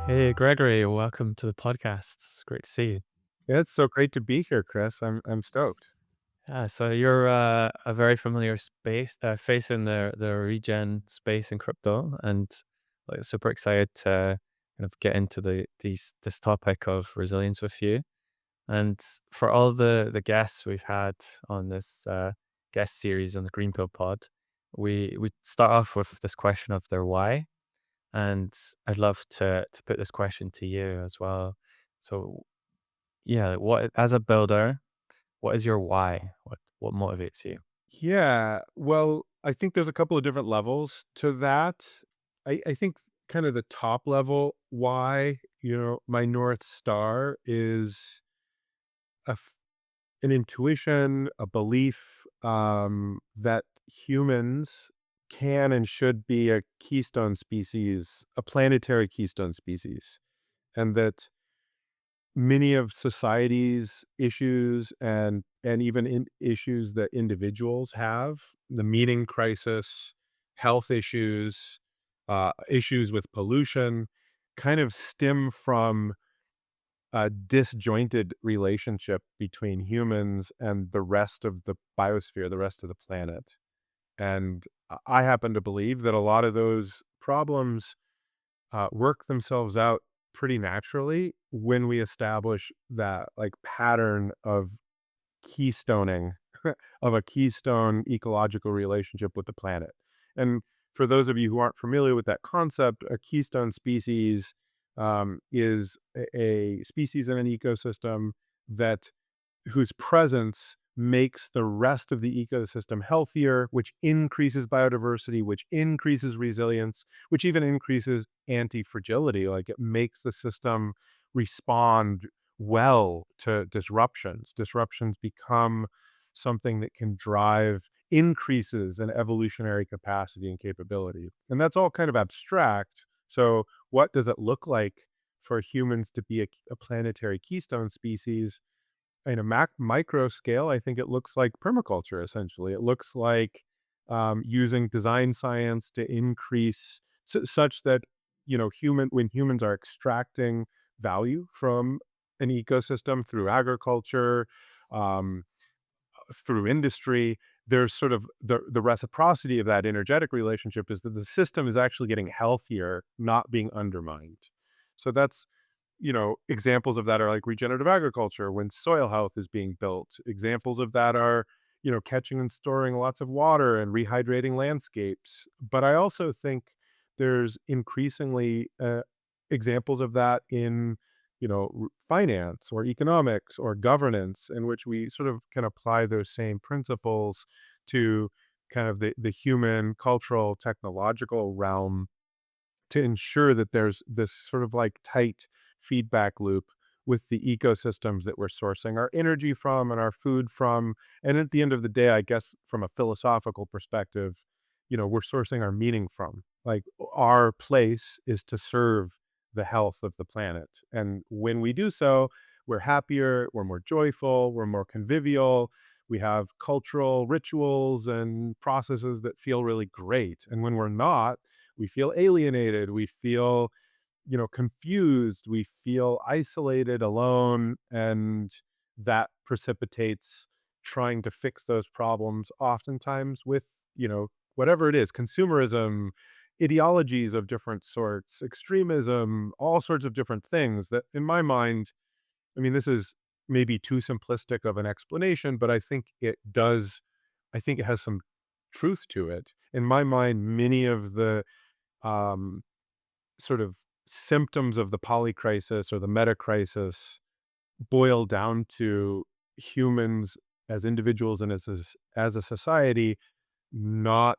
Hey, Gregory, welcome to the podcast. It's great to see you. Yeah, it's so great to be here, Chris. I'm stoked. Yeah, so you're a very familiar face in the regen space in crypto, and like super excited to kind of get into this topic of resilience with you. And for all the guests we've had on this guest series on the Green Pill Pod, we start off with this question of their why, and I'd love to put this question to you as well. So yeah, what as a builder, what is your why? What motivates you? Yeah, well, I think there's a couple of different levels to that. I think kind of the top level why, my North Star is a f- an intuition, a belief that humans can and should be a keystone species, a planetary keystone species, and that many of society's issues and even issues that individuals have, the meaning crisis, health issues, issues with pollution, kind of stem from a disjointed relationship between humans and the rest of the biosphere, the rest of the planet. And I happen to believe that a lot of those problems work themselves out pretty naturally when we establish that like pattern of keystoning of a keystone ecological relationship with the planet. And for those of you who aren't familiar with that concept, a keystone species is a species in an ecosystem that whose presence makes the rest of the ecosystem healthier, which increases biodiversity, which increases resilience, which even increases antifragility. Like it makes the system respond well to disruptions. Disruptions become something that can drive increases in evolutionary capacity and capability. And that's all kind of abstract. So, what does it look like for humans to be a planetary keystone species? In a micro scale, I think it looks like permaculture, essentially. It looks like using design science to increase such that, when humans are extracting value from an ecosystem through agriculture, um, through industry, there's sort of the reciprocity of that energetic relationship is that the system is actually getting healthier, not being undermined. So that's examples of that are like regenerative agriculture when soil health is being built. Examples of that are, catching and storing lots of water and rehydrating landscapes. But I also think there's increasingly examples of that in, finance or economics or governance, in which we sort of can apply those same principles to kind of the human, cultural, technological realm to ensure that there's this sort of like tight feedback loop with the ecosystems that we're sourcing our energy from and our food from. And at the end of the day, I guess from a philosophical perspective, we're sourcing our meaning from. Like our place is to serve the health of the planet. And when we do so, we're happier, we're more joyful, we're more convivial. We have cultural rituals and processes that feel really great. And when we're not, we feel alienated, we feel, confused, we feel isolated, alone, and that precipitates trying to fix those problems oftentimes with, whatever it is, consumerism, ideologies of different sorts, extremism, all sorts of different things that in my mind, I mean, this is maybe too simplistic of an explanation, but I think it has some truth to it. In my mind, many of the um, sort of symptoms of the polycrisis or the meta crisis boil down to humans as individuals and as a society not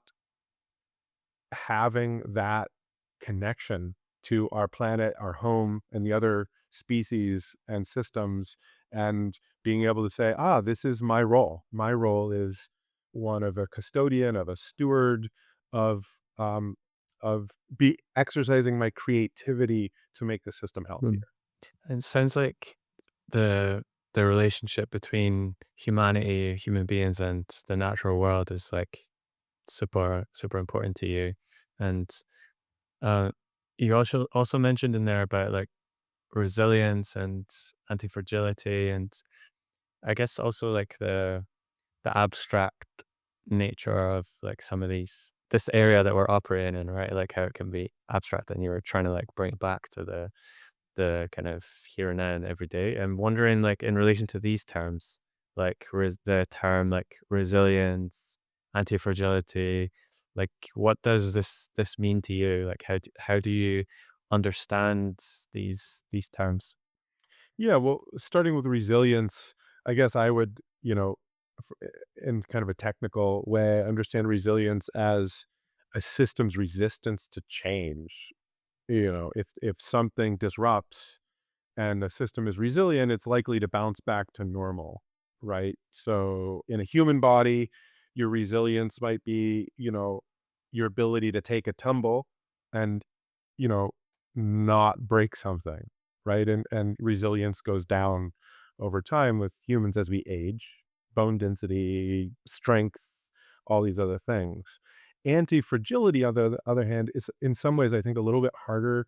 having that connection to our planet, our home, and the other species and systems, and being able to say, this is my role. My role is one of a custodian, of a steward, of be exercising my creativity to make the system Mm. healthier. It sounds like the the relationship between humanity, human beings, and the natural world is like super important to you. And uh, You also mentioned in there about like resilience and antifragility, and I guess also like the abstract nature of like some of this area that we're operating in, right? Like how it can be abstract, and you were trying to like bring it back to the kind of here and now and every day. I'm wondering, like, in relation to these terms, like the term like resilience, anti-fragility, like what does this mean to you? Like how do you understand these terms? Yeah, well, starting with resilience, I guess I would, in kind of a technical way, understand resilience as a system's resistance to change. If something disrupts and the system is resilient, it's likely to bounce back to normal, right? So in a human body, your resilience might be, your ability to take a tumble and, you know, not break something, right? And resilience goes down over time with humans as we age, bone density, strength, all these other things. Anti-fragility, on the other hand, is in some ways, I think, a little bit harder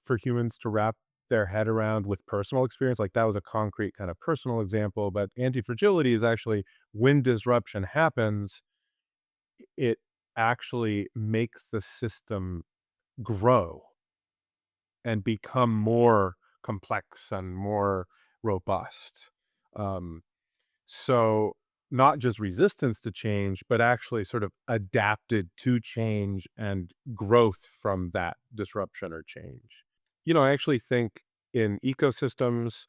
for humans to wrap their head around with personal experience. Like that was a concrete kind of personal example, but anti-fragility is actually when disruption happens, it actually makes the system grow and become more complex and more robust. Um, so not just resistance to change, but actually sort of adapted to change and growth from that disruption or change. I actually think in ecosystems,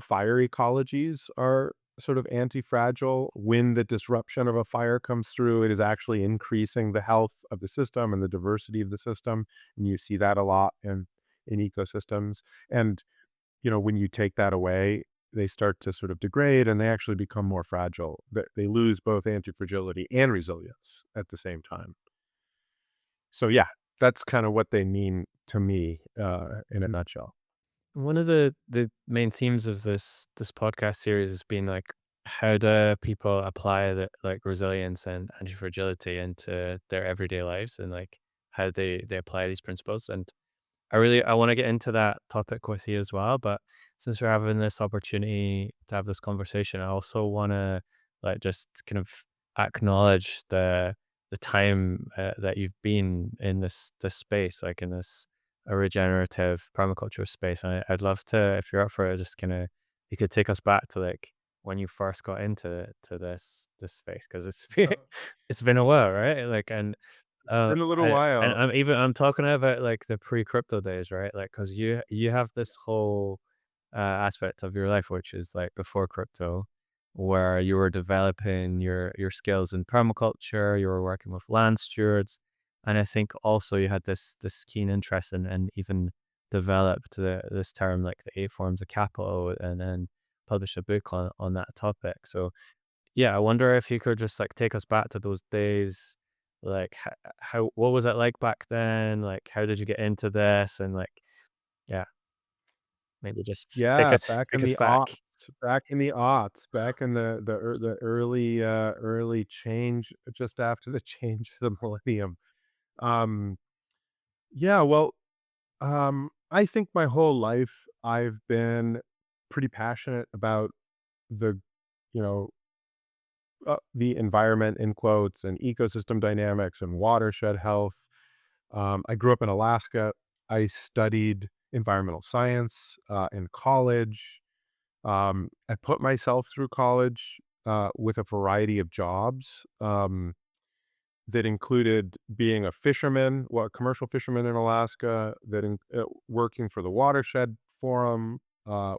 fire ecologies are sort of anti-fragile. When the disruption of a fire comes through, it is actually increasing the health of the system and the diversity of the system. And you see that a lot in ecosystems. And, when you take that away, they start to sort of degrade and they actually become more fragile. They lose both anti-fragility and resilience at the same time. So yeah, that's kind of what they mean to me in a nutshell. One of the main themes of this podcast series has been like how do people apply the like resilience and anti-fragility into their everyday lives, and like how they apply these principles. And I want to get into that topic with you as well. But since we're having this opportunity to have this conversation, I also want to like just kind of acknowledge the time that you've been in this space, like in this a regenerative permaculture space. And I'd love to, if you're up for it, just kind of you could take us back to like when you first got into this space, because it's been it's been a while, right? Like Been a little and while. I'm talking about, like, the pre-crypto days, right? Like, cause you have this whole, aspect of your life, which is, like, before crypto, where you were developing your skills in permaculture, you were working with land stewards, and I think also you had this keen interest and even developed this term, like, the 8 forms of capital, and then published a book on that topic. So yeah, I wonder if you could just, like, take us back to those days, like, how what was it like back then? Like, how did you get into this? And, like, yeah, maybe just Yeah, take us back. back in the early change, just after the change of the millennium. Um, yeah, well, I think my whole life I've been pretty passionate about the, you know, the environment in quotes and ecosystem dynamics and watershed health. I grew up in Alaska. I studied environmental science in college. I put myself through college with a variety of jobs that included being a fisherman, well, a commercial fisherman in Alaska, working for the Watershed Forum,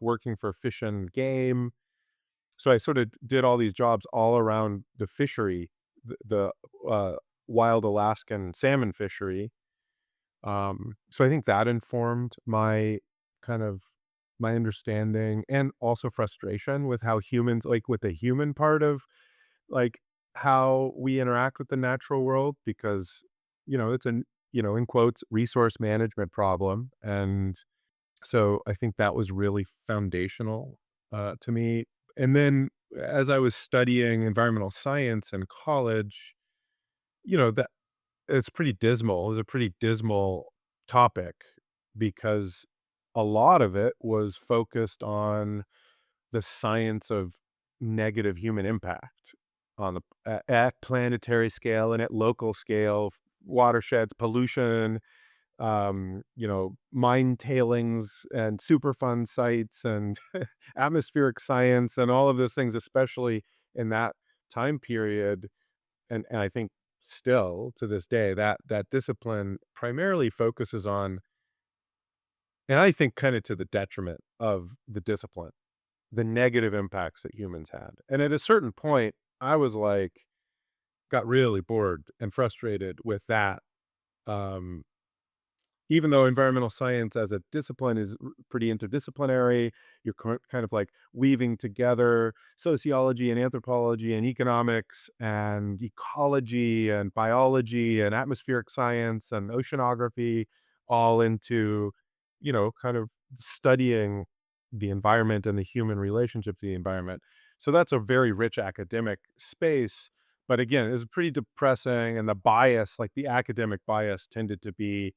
working for Fish and Game. So I sort of did all these jobs all around the fishery, the wild Alaskan salmon fishery. So I think that informed my kind of my understanding and also frustration with how humans, like with the human part of like how we interact with the natural world, because it's an in quotes resource management problem. And so I think that was really foundational to me. And then as I was studying environmental science in college, that it's pretty dismal. It was a pretty dismal topic because a lot of it was focused on the science of negative human impact on the at planetary scale and at local scale, watersheds, pollution, mine tailings and Superfund sites and atmospheric science and all of those things, especially in that time period. And I think still to this day, that discipline primarily focuses on, and I think kind of to the detriment of the discipline, the negative impacts that humans had. And at a certain point, I was like, got really bored and frustrated with that. Um, Even though environmental science as a discipline is pretty interdisciplinary, you're kind of like weaving together sociology and anthropology and economics and ecology and biology and atmospheric science and oceanography all into, kind of studying the environment and the human relationship to the environment. So that's a very rich academic space. But again, it's pretty depressing. And the bias, like the academic bias, tended to be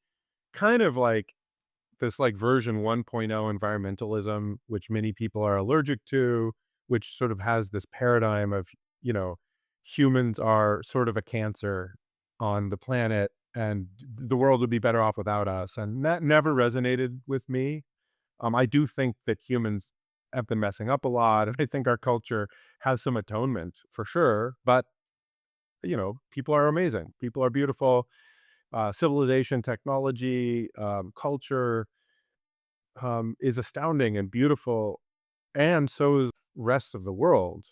kind of like this like version 1.0 environmentalism, which many people are allergic to, which sort of has this paradigm of, you know, humans are sort of a cancer on the planet and the world would be better off without us. And that never resonated with me. I do think that humans have been messing up a lot. And I think our culture has some atonement for sure. But, people are amazing. People are beautiful. Civilization, technology, culture, is astounding and beautiful, and so is rest of the world,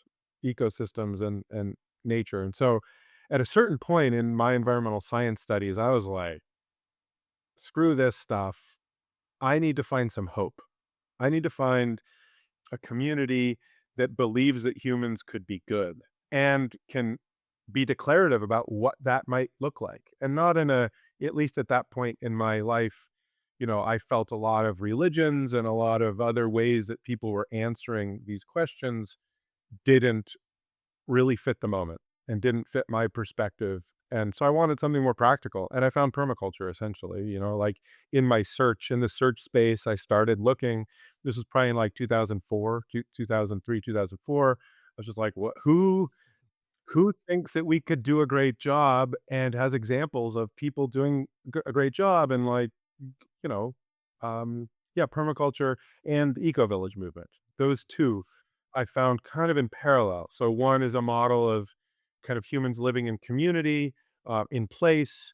ecosystems and nature. And so, at a certain point in my environmental science studies, I was like, "Screw this stuff. I need to find some hope. I need to find a community that believes that humans could be good and can be declarative about what that might look like. And not in a, at least at that point in my life, I felt a lot of religions and a lot of other ways that people were answering these questions didn't really fit the moment and didn't fit my perspective. And so I wanted something more practical. And I found permaculture essentially, like in my search, in the search space, I started looking. This is probably in like 2004, 2003, 2004. I was just like, what, who thinks that we could do a great job and has examples of people doing a great job and like, you know, yeah, permaculture and the eco village movement. Those two I found kind of in parallel. So one is a model of kind of humans living in community, in place,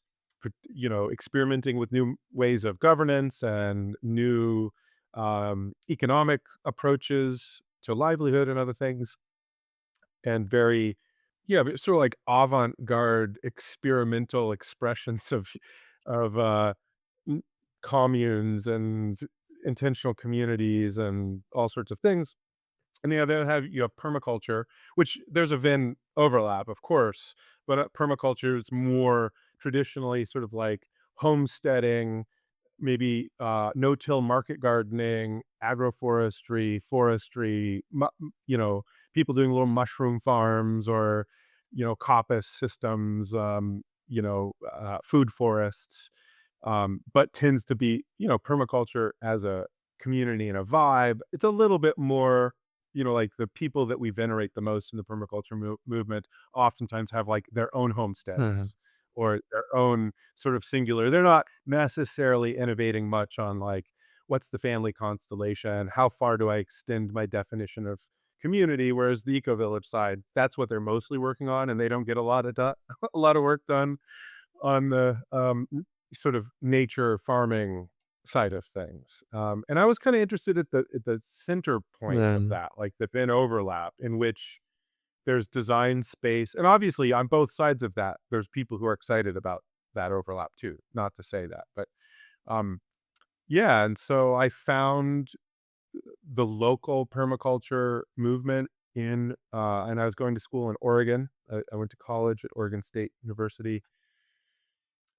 experimenting with new ways of governance and new economic approaches to livelihood and other things, and very, yeah, but sort of like avant-garde experimental expressions of n- communes and intentional communities and all sorts of things. And the other have, permaculture, which there's a Venn overlap, of course, but permaculture is more traditionally sort of like homesteading, maybe no-till market gardening, agroforestry, forestry, people doing little mushroom farms or, coppice systems, food forests, but tends to be, permaculture as a community and a vibe. It's a little bit more, like the people that we venerate the most in the permaculture movement oftentimes have like their own Mhm. homesteads or their own sort of singular. They're not necessarily innovating much on like, what's the family constellation? How far do I extend my definition of community? Whereas the eco village side, that's what they're mostly working on, and they don't get a lot of a lot of work done on the sort of nature farming side of things. And I was kind of interested at the center point of Um, that, like the Venn overlap in which there's design space. And obviously on both sides of that, there's people who are excited about that overlap too. Not to say that, but um yeah, and so I found the local permaculture movement in and I was going to school in Oregon. I went to college at Oregon State University,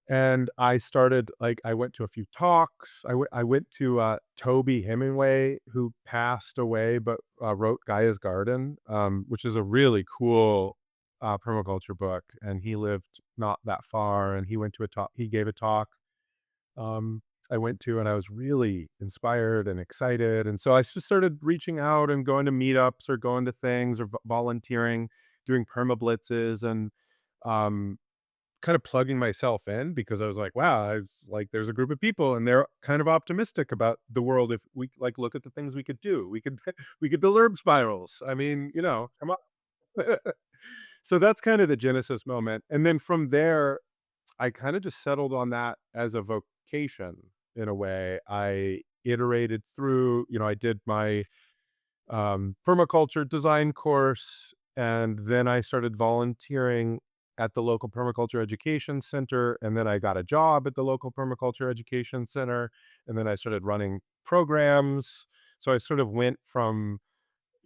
and I started like I went to a few talks. I went to Toby Hemingway, who passed away, but wrote Gaia's Garden, which is a really cool permaculture book. And he lived not that far, and he went to a talk. He gave a talk. I went to, and I was really inspired and excited, and so I just started reaching out and going to meetups or going to things or volunteering, doing permablitzes, and, um, kind of plugging myself in because I was like, "Wow, I was like, there's a group of people, and they're kind of optimistic about the world if we, like, look at the things we could do. We could we could build herb spirals. I mean, come on." So that's kind of the genesis moment, and then from there, I kinda just settled on that as a vocation in a way. I iterated through, I did my, permaculture design course, and then I started volunteering at the local permaculture education center, and then I got a job at the local permaculture education center, and then I started running programs. So I sort of went from,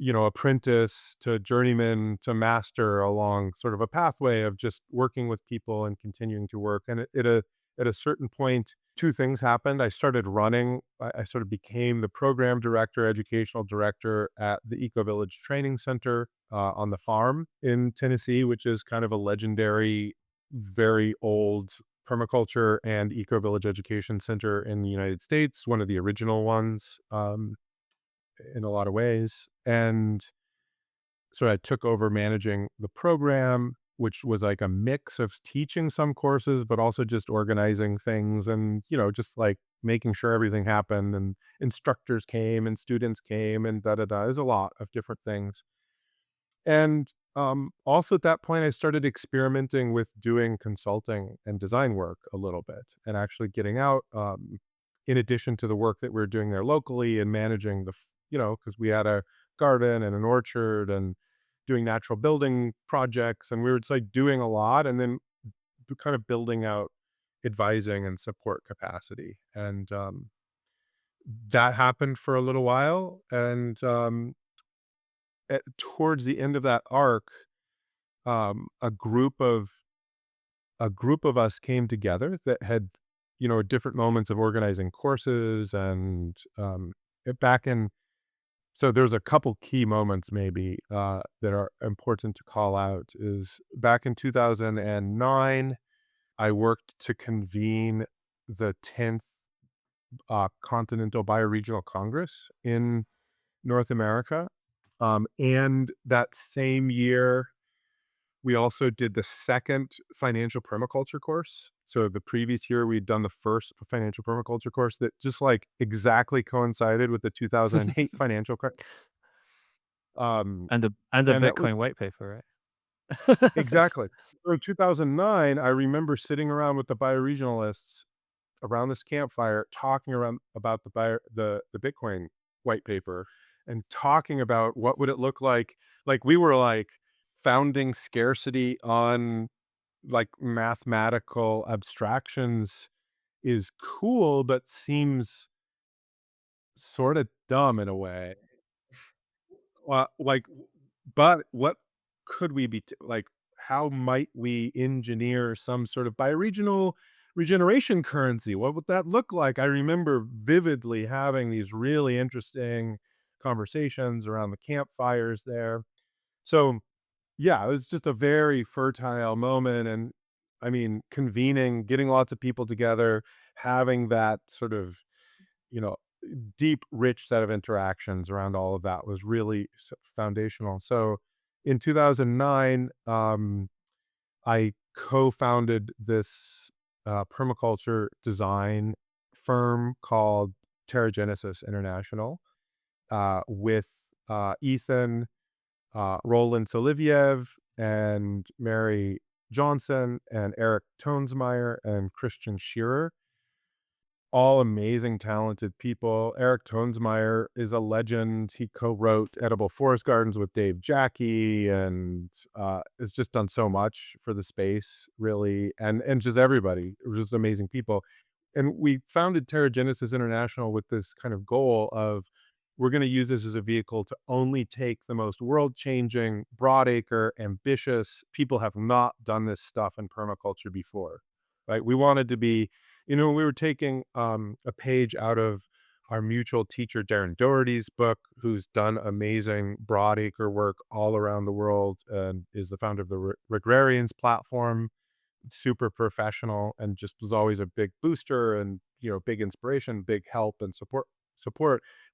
apprentice to journeyman to master along sort of a pathway of just working with people and continuing to work. And at a certain point, two things happened. I started running. I sort of became the program director, educational director at the Eco Village Training Center on the farm in Tennessee, which is kind of a legendary, very old permaculture and eco village education center in the United States, one of the original ones. In a lot of ways. And so I took over managing the program, which was like a mix of teaching some courses, but also just organizing things and, just like making sure everything happened and instructors came and students came and da da da. There's a lot of different things. And, also at that point, I started experimenting with doing consulting and design work a little bit and actually getting out, in addition to the work that we are doing there locally and managing because we had a garden and an orchard and doing natural building projects. And we were just like doing a lot and then kind of building out advising and support capacity. And, that happened for a little while. And, towards the end of that arc, um, a group of a group of us came together that had, different moments of organizing courses and back in. So there's a couple key moments maybe that are important to call out. Is back in 2009, I worked to convene the 10th Continental Bioregional Congress in North America, and that same year we also did the second financial permaculture course. So the previous year, we'd done the first financial permaculture course that just like exactly coincided with the 2008 financial crisis. Um, And the and that was Bitcoin white paper, right? exactly. So in 2009, I remember sitting around with the bioregionalists around this campfire, talking around about the Bitcoin white paper and talking about what would it look like. Like we were like founding scarcity on like mathematical abstractions is cool, but seems sort of dumb in a way. Like, but what could we be like? How might we engineer some sort of bioregional regeneration currency? What would that look like? I remember vividly having these really interesting conversations around the campfires there. So yeah, it was just a very fertile moment, and I mean, convening, getting lots of people together, having that sort of, you know, deep, rich set of interactions around all of that was really foundational. So in 2009, I co-founded this permaculture design firm called TerraGenesis International with Ethan Roland Soliviev and Mary Johnson and Eric Tonesmeyer and Christian Shearer, all amazing, talented people. Eric Tonesmeyer is a legend. He co-wrote Edible Forest Gardens with Dave Jackie and has just done so much for the space, really, and just everybody. It was just amazing people. And we founded TerraGenesis International with this kind of goal of we're going to use this as a vehicle to only take the most world-changing, broadacre, ambitious people have not done this stuff in permaculture before, right? We wanted to be, we were taking a page out of our mutual teacher Darren Doherty's book, who's done amazing broadacre work all around the world and is the founder of the Regrarians platform, super professional and just was always a big booster and big inspiration, big help and support.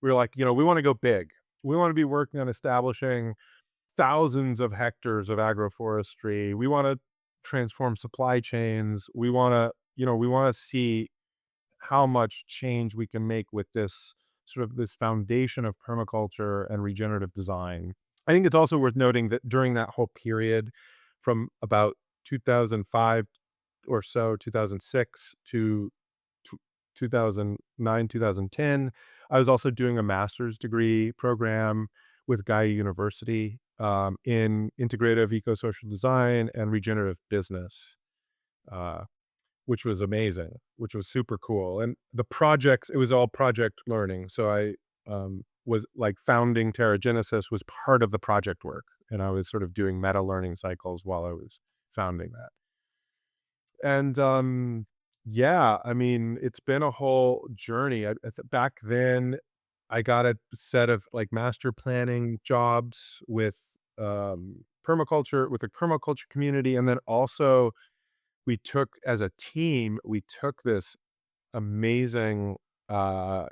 We were like, we want to go big. We want to be working on establishing thousands of hectares of agroforestry. We want to transform supply chains. We want to see how much change we can make with this foundation of permaculture and regenerative design. I think it's also worth noting that during that whole period from about 2005 or so, 2006 to 2009, 2010, I was also doing a master's degree program with Gaia University in integrative eco-social design and regenerative business. Uh, which was amazing, which was super cool. And the projects, it was all project learning. So I was like founding TerraGenesis was part of the project work. And I was sort of doing meta learning cycles while I was founding that. And yeah, I mean, it's been a whole journey. Back then, I got a set of like master planning jobs with permaculture, with the permaculture community. And then also, as a team, we took this amazing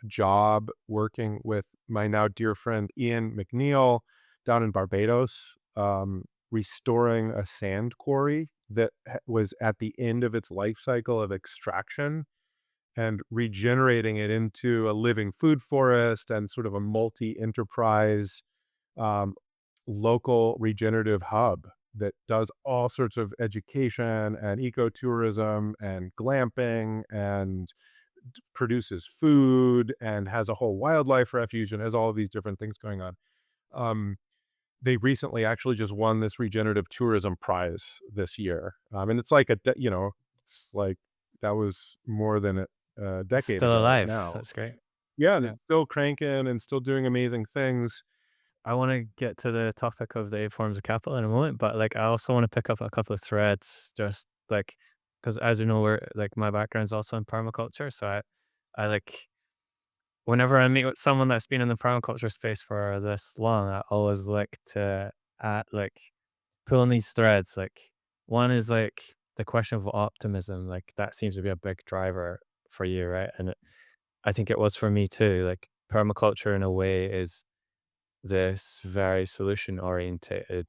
job working with my now dear friend Ian McNeil down in Barbados, restoring a sand quarry that was at the end of its life cycle of extraction and regenerating it into a living food forest and sort of a multi-enterprise um, local regenerative hub that does all sorts of education and ecotourism and glamping and produces food and has a whole wildlife refuge and has all of these different things going on. Um, they recently actually just won this regenerative tourism prize this year. And it's like it's like that was more than a decade Still ago alive. now. That's great. Yeah, and Yeah. it's still cranking and still doing amazing things. I want to get to the topic of the eight forms of capital in a moment, but like I also want to pick up a couple of threads, just like because as you know, we're like my background is also in permaculture, so I like whenever I meet with someone that's been in the permaculture space for this long, I always like to add like pull on these threads. Like one is like the question of optimism, like that seems to be a big driver for you, right? And I think it was for me too. Like permaculture in a way is this very solution oriented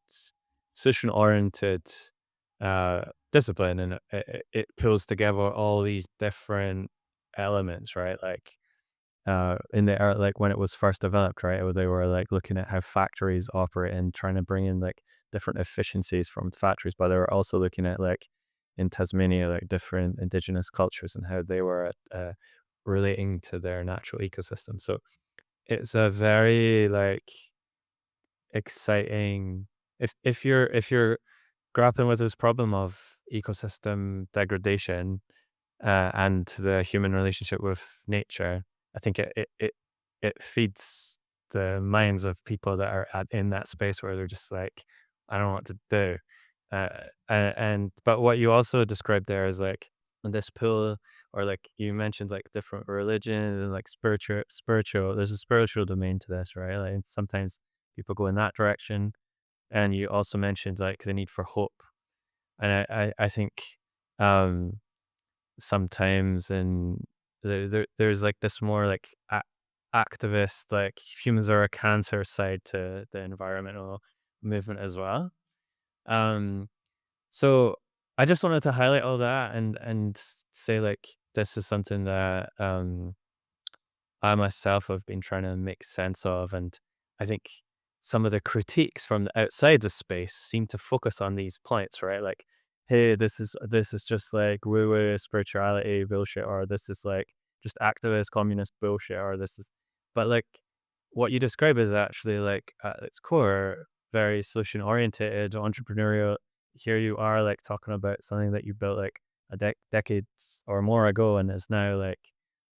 discipline, and it pulls together all these different elements, right? Like in the era, like when it was first developed, right? They were like looking at how factories operate and trying to bring in like different efficiencies from the factories, but they were also looking at like in Tasmania, like different indigenous cultures and how they were relating to their natural ecosystem. So it's a very like exciting if you're grappling with this problem of ecosystem degradation and the human relationship with nature. I think it feeds the minds of people that are in that space where they're just like, I don't know what to do. And but what you also described there is like this pool, or like you mentioned like different religion and like spiritual. There's a spiritual domain to this, right? Like sometimes people go in that direction, and you also mentioned like the need for hope, and I think um sometimes and there's like this more like activist, like humans are a cancer side to the environmental movement as well. um so I just wanted to highlight all that and say like this is something that I myself have been trying to make sense of. And I think some of the critiques from the outside the space seem to focus on these points, right? Like, hey, this is just like woo woo spirituality bullshit, or this is like just activist communist bullshit, or this is, but like what you describe is actually like at its core very solution oriented, entrepreneurial. Here you are like talking about something that you built like decades or more ago, and is now like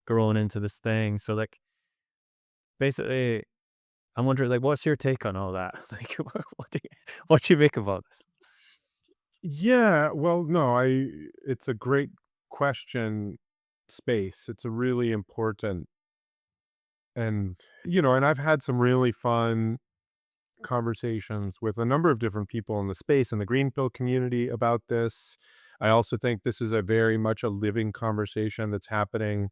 grown into this thing. So like basically, I'm wondering like what's your take on all that? Like what do you make of all this? Yeah, well, no, it's a great question space. It's a really important and and I've had some really fun conversations with a number of different people in the space in the green pill community about this. I also think this is a very much a living conversation that's happening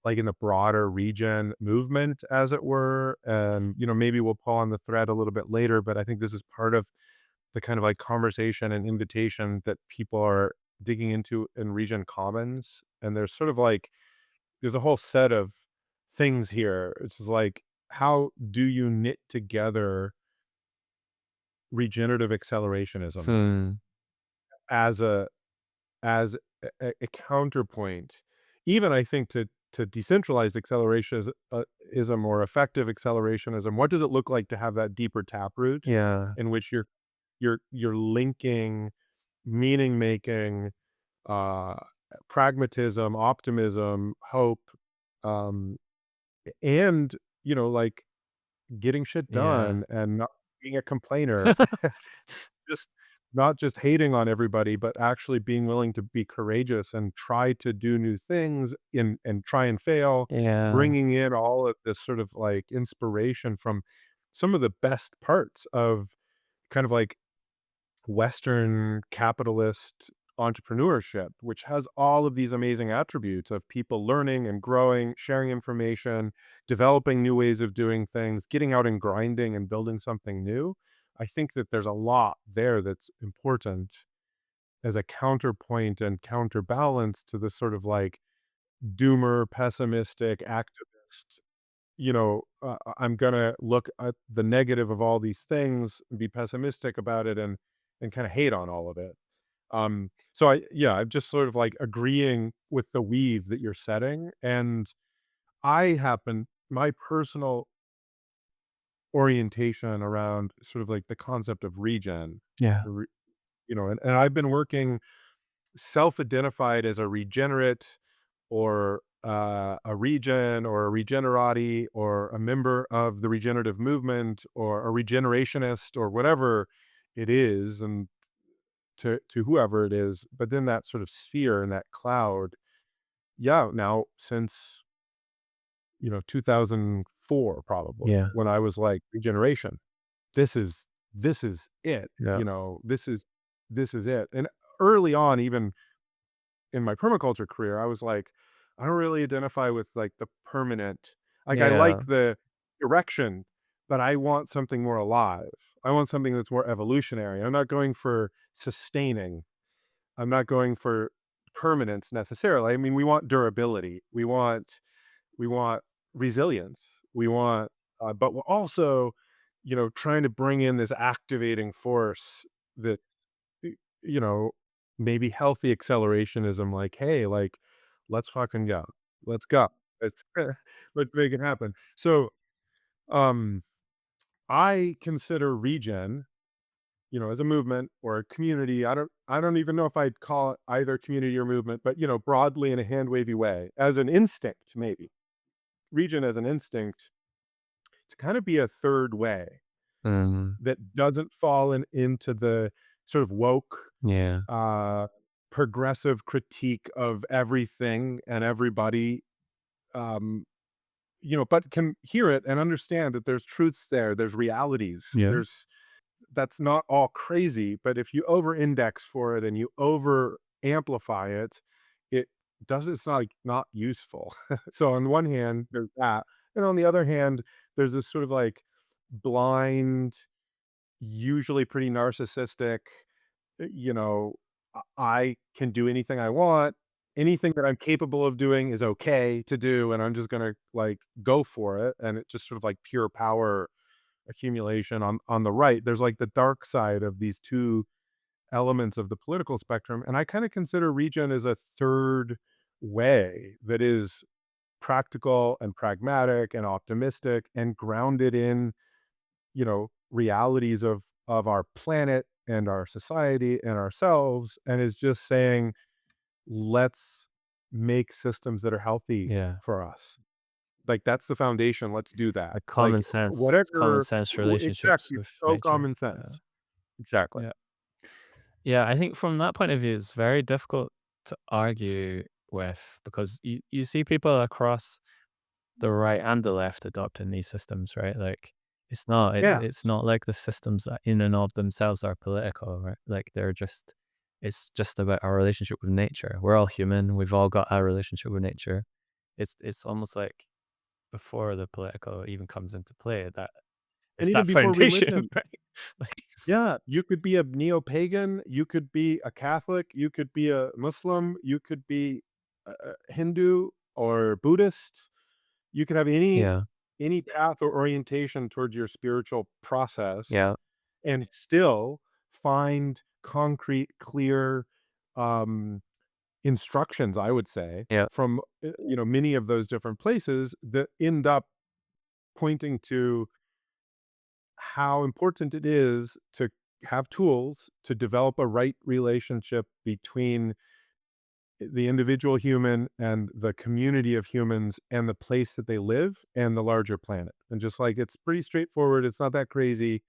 like in the broader regen movement, as it were. And, maybe we'll pull on the thread a little bit later, but I think this is part of the kind of like conversation and invitation that people are digging into in Regen Commons. And there's sort of like, there's a whole set of things here. It's just like, how do you knit together regenerative accelerationism Hmm. as a counterpoint, even I think to decentralized accelerationism, is a more effective accelerationism. What does it look like to have that deeper taproot Yeah. in which you're linking meaning making, uh, pragmatism, optimism, hope, um, and like getting shit Yeah. done and not being a complainer. Just not just hating on everybody, but actually being willing to be courageous and try to do new things and try and fail, Yeah. bringing in all of this sort of like inspiration from some of the best parts of kind of like Western capitalist entrepreneurship, which has all of these amazing attributes of people learning and growing, sharing information, developing new ways of doing things, getting out and grinding and building something new. I think that there's a lot there that's important as a counterpoint and counterbalance to this sort of like doomer, pessimistic activist. I'm gonna look at the negative of all these things, be pessimistic about it, and kind of hate on all of it. So I'm just sort of like agreeing with the weave that you're setting, and my personal orientation around sort of like the concept of regen, Yeah. re- and I've been working self-identified as a regenerate or a regen or a regenerati or a member of the regenerative movement or a regenerationist or whatever it is, and to whoever it is, but then that sort of sphere and that cloud, now since 2004, probably Yeah. when I was like regeneration, this is it, Yeah. this is it. And early on, even in my permaculture career, I was like, I don't really identify with like the permanent. Like I Yeah. like the direction, but I want something more alive. I want something that's more evolutionary. I'm not going for sustaining. I'm not going for permanence necessarily. I mean, we want durability. We want resilience. We want, but we're also, trying to bring in this activating force that y you know, maybe healthy accelerationism, like, "Hey, like, let's fucking go. Let's go. Let's let's make it happen." So, um, I consider regen, as a movement or a community. I don't even know if I'd call it either community or movement, but, broadly in a hand wavy way, as an instinct, maybe. Regen as an instinct to kind of be a third way Mm. that doesn't fall into the sort of woke Yeah. uh, progressive critique of everything and everybody, um, but can hear it and understand that there's truths there, there's realities, Yeah. that's not all crazy, but if you over index for it and you over amplify it, it it's not like not useful. So on one hand, there's that. And on the other hand, there's this sort of like blind, usually pretty narcissistic, you know, I can do anything I want. Anything that I'm capable of doing is okay to do, and I'm just gonna like go for it. And it just sort of like pure power accumulation on the right. There's like the dark side of these two elements of the political spectrum. And I kind of consider regen as a third way that is practical and pragmatic and optimistic and grounded in realities of our planet and our society and ourselves, and is just saying, let's make systems that are healthy Yeah. for us. Like that's the foundation. Let's do that. Like Like common whatever. sense relationships Exactly. with So nature. common Yeah. sense. Exactly. Yeah. Yeah. I think from that point of view, it's very difficult to argue with because you see people across the right and the left adopting these systems, right? Like Yeah. it's not like the systems that in and of themselves are political, right? Like it's just about our relationship with nature. We're all human. We've all got our relationship with nature. it's almost like before the political even comes into play, that And it's even that before foundation, religion. right? Like, Yeah, you could be a neo-pagan, you could be a Catholic, you could be a Muslim, you could be a Hindu or Buddhist. You could have yeah, any path or orientation towards your spiritual process yeah, and still find concrete, clear, um, instructions, I would say, yeah, from, many of those different places that end up pointing to how important it is to have tools to develop a right relationship between the individual human and the community of humans and the place that they live and the larger planet. And just like it's pretty straightforward, it's not that crazy.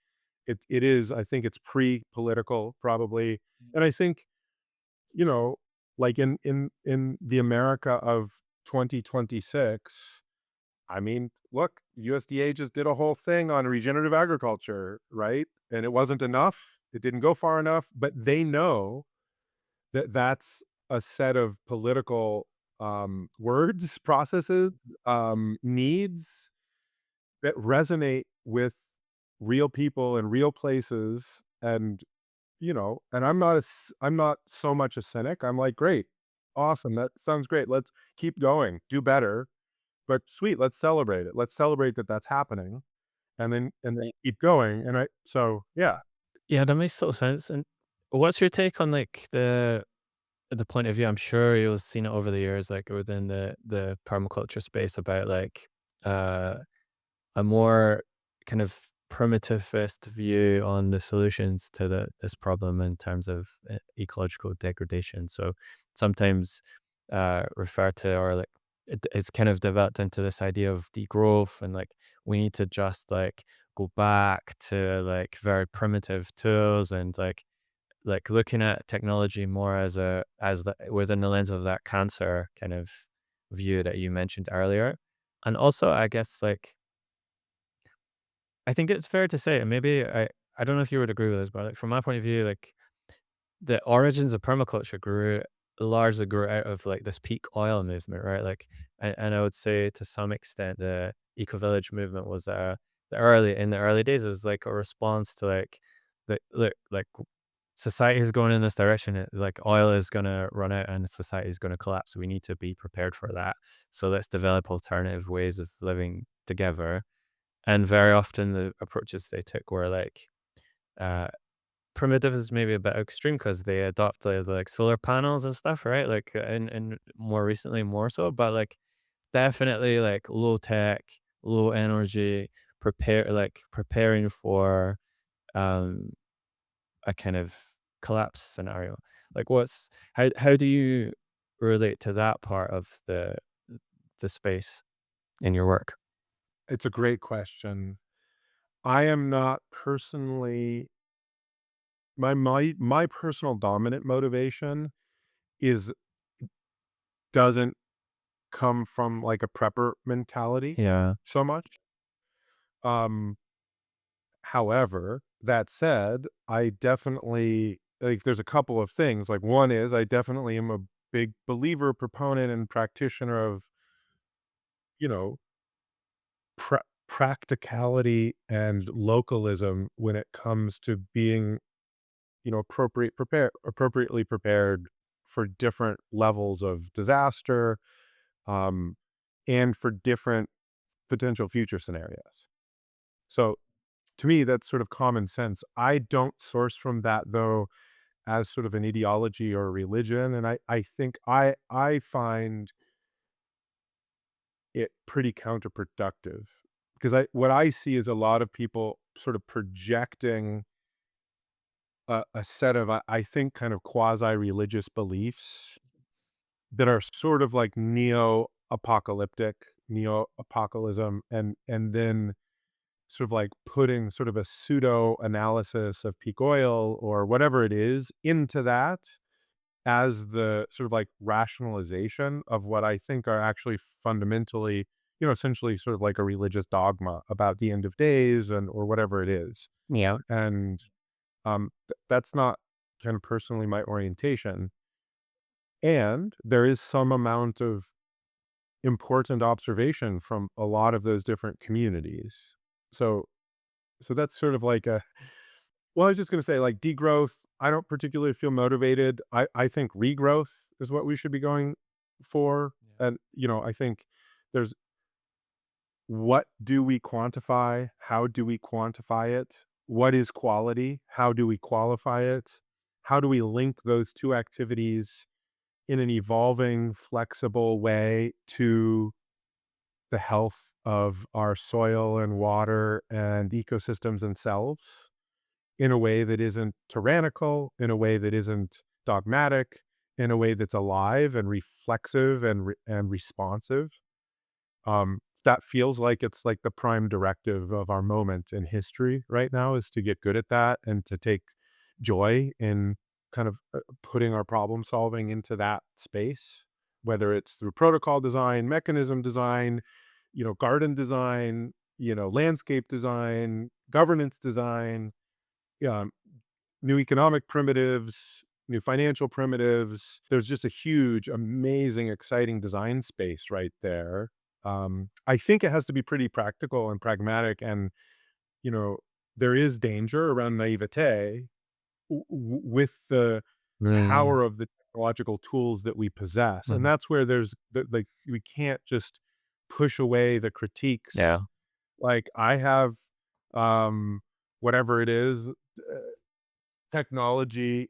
It is, I think it's pre-political probably. And I think, you know, like in the America of 2026, I mean, look, USDA just did a whole thing on regenerative agriculture, right? And it wasn't enough. It didn't go far enough, but they know that that's a set of political words, processes, needs that resonate with real people and real places. And, and I'm not so much a cynic. I'm like, great, awesome. That sounds great. Let's keep going, do better, but sweet, let's celebrate it. Let's celebrate that that's happening, and then keep going, yeah. yeah. That makes total sense. And what's your take on like the point of view? I'm sure you've seen it over the years, like within the permaculture space, about like uh a more kind of primitivist view on the solutions to this problem in terms of ecological degradation. So sometimes refer to, or like it's kind of developed into this idea of degrowth, and like we need to just like go back to like very primitive tools, and like looking at technology more as within the lens of that cancer kind of view that you mentioned earlier. And also, I guess, like, I think it's fair to say, and maybe I don't know if you would agree with this, but like from my point of view, like the origins of permaculture largely grew out of like this peak oil movement, right? Like, and I would say to some extent the eco village movement was in the early days, it was like a response to like like society is going in this direction. Like oil is going to run out and society is going to collapse. We need to be prepared for that. So let's develop alternative ways of living together. And very often the approaches they took were like, uh, primitive is maybe a bit extreme because they adopted like solar panels and stuff, right? Like, and more recently, more so, but like definitely like low tech, low energy, preparing for um a kind of collapse scenario. Like, how do you relate to that part of the space in your work? It's a great question. I am not personally my personal dominant motivation is doesn't come from, like, a prepper mentality Yeah, so much. Um, However, that said, I definitely like, there's a couple of things, like, one is I definitely am a big believer, proponent, and practitioner of, you know, practicality and localism when it comes to being, appropriately prepared for different levels of disaster, um, and for different potential future scenarios. So to me, that's sort of common sense. I don't source from that though as sort of an ideology or a religion. And I think I find it pretty counterproductive because what I see is a lot of people sort of projecting a set of, I think, kind of quasi-religious beliefs that are sort of like neo-apocalyptic, neo-apocalypsm, and then sort of like putting sort of a pseudo analysis of peak oil or whatever it is into that as the sort of like rationalization of what I think are actually fundamentally, essentially sort of like a religious dogma about the end of days and or whatever it is. yeah, And that's not kind of personally my orientation. And there is some amount of important observation from a lot of those different communities. So so that's sort of like a well, I was just gonna say, like, degrowth, I don't particularly feel motivated. I think regrowth is what we should be going for, Yeah. and, I think there's what do we quantify? How do we quantify it? What is quality? How do we qualify it? How do we link those 2 activities in an evolving, flexible way to the health of our soil and water and ecosystems themselves in a way that isn't tyrannical, in a way that isn't dogmatic, in a way that's alive and reflexive and responsive. That feels like it's like the prime directive of our moment in history right now is to get good at that and to take joy in kind of putting our problem solving into that space, whether it's through protocol design, mechanism design, garden design, landscape design, governance design, um, new economic primitives, new financial primitives. There's just a huge, amazing, exciting design space right there. I think it has to be pretty practical and pragmatic, and you know, there is danger around naivete with the Mm, power of the technological tools that we possess, and mm, that's where like we can't just push away the yeah. critiques. Like I have, um, whatever it is, technology.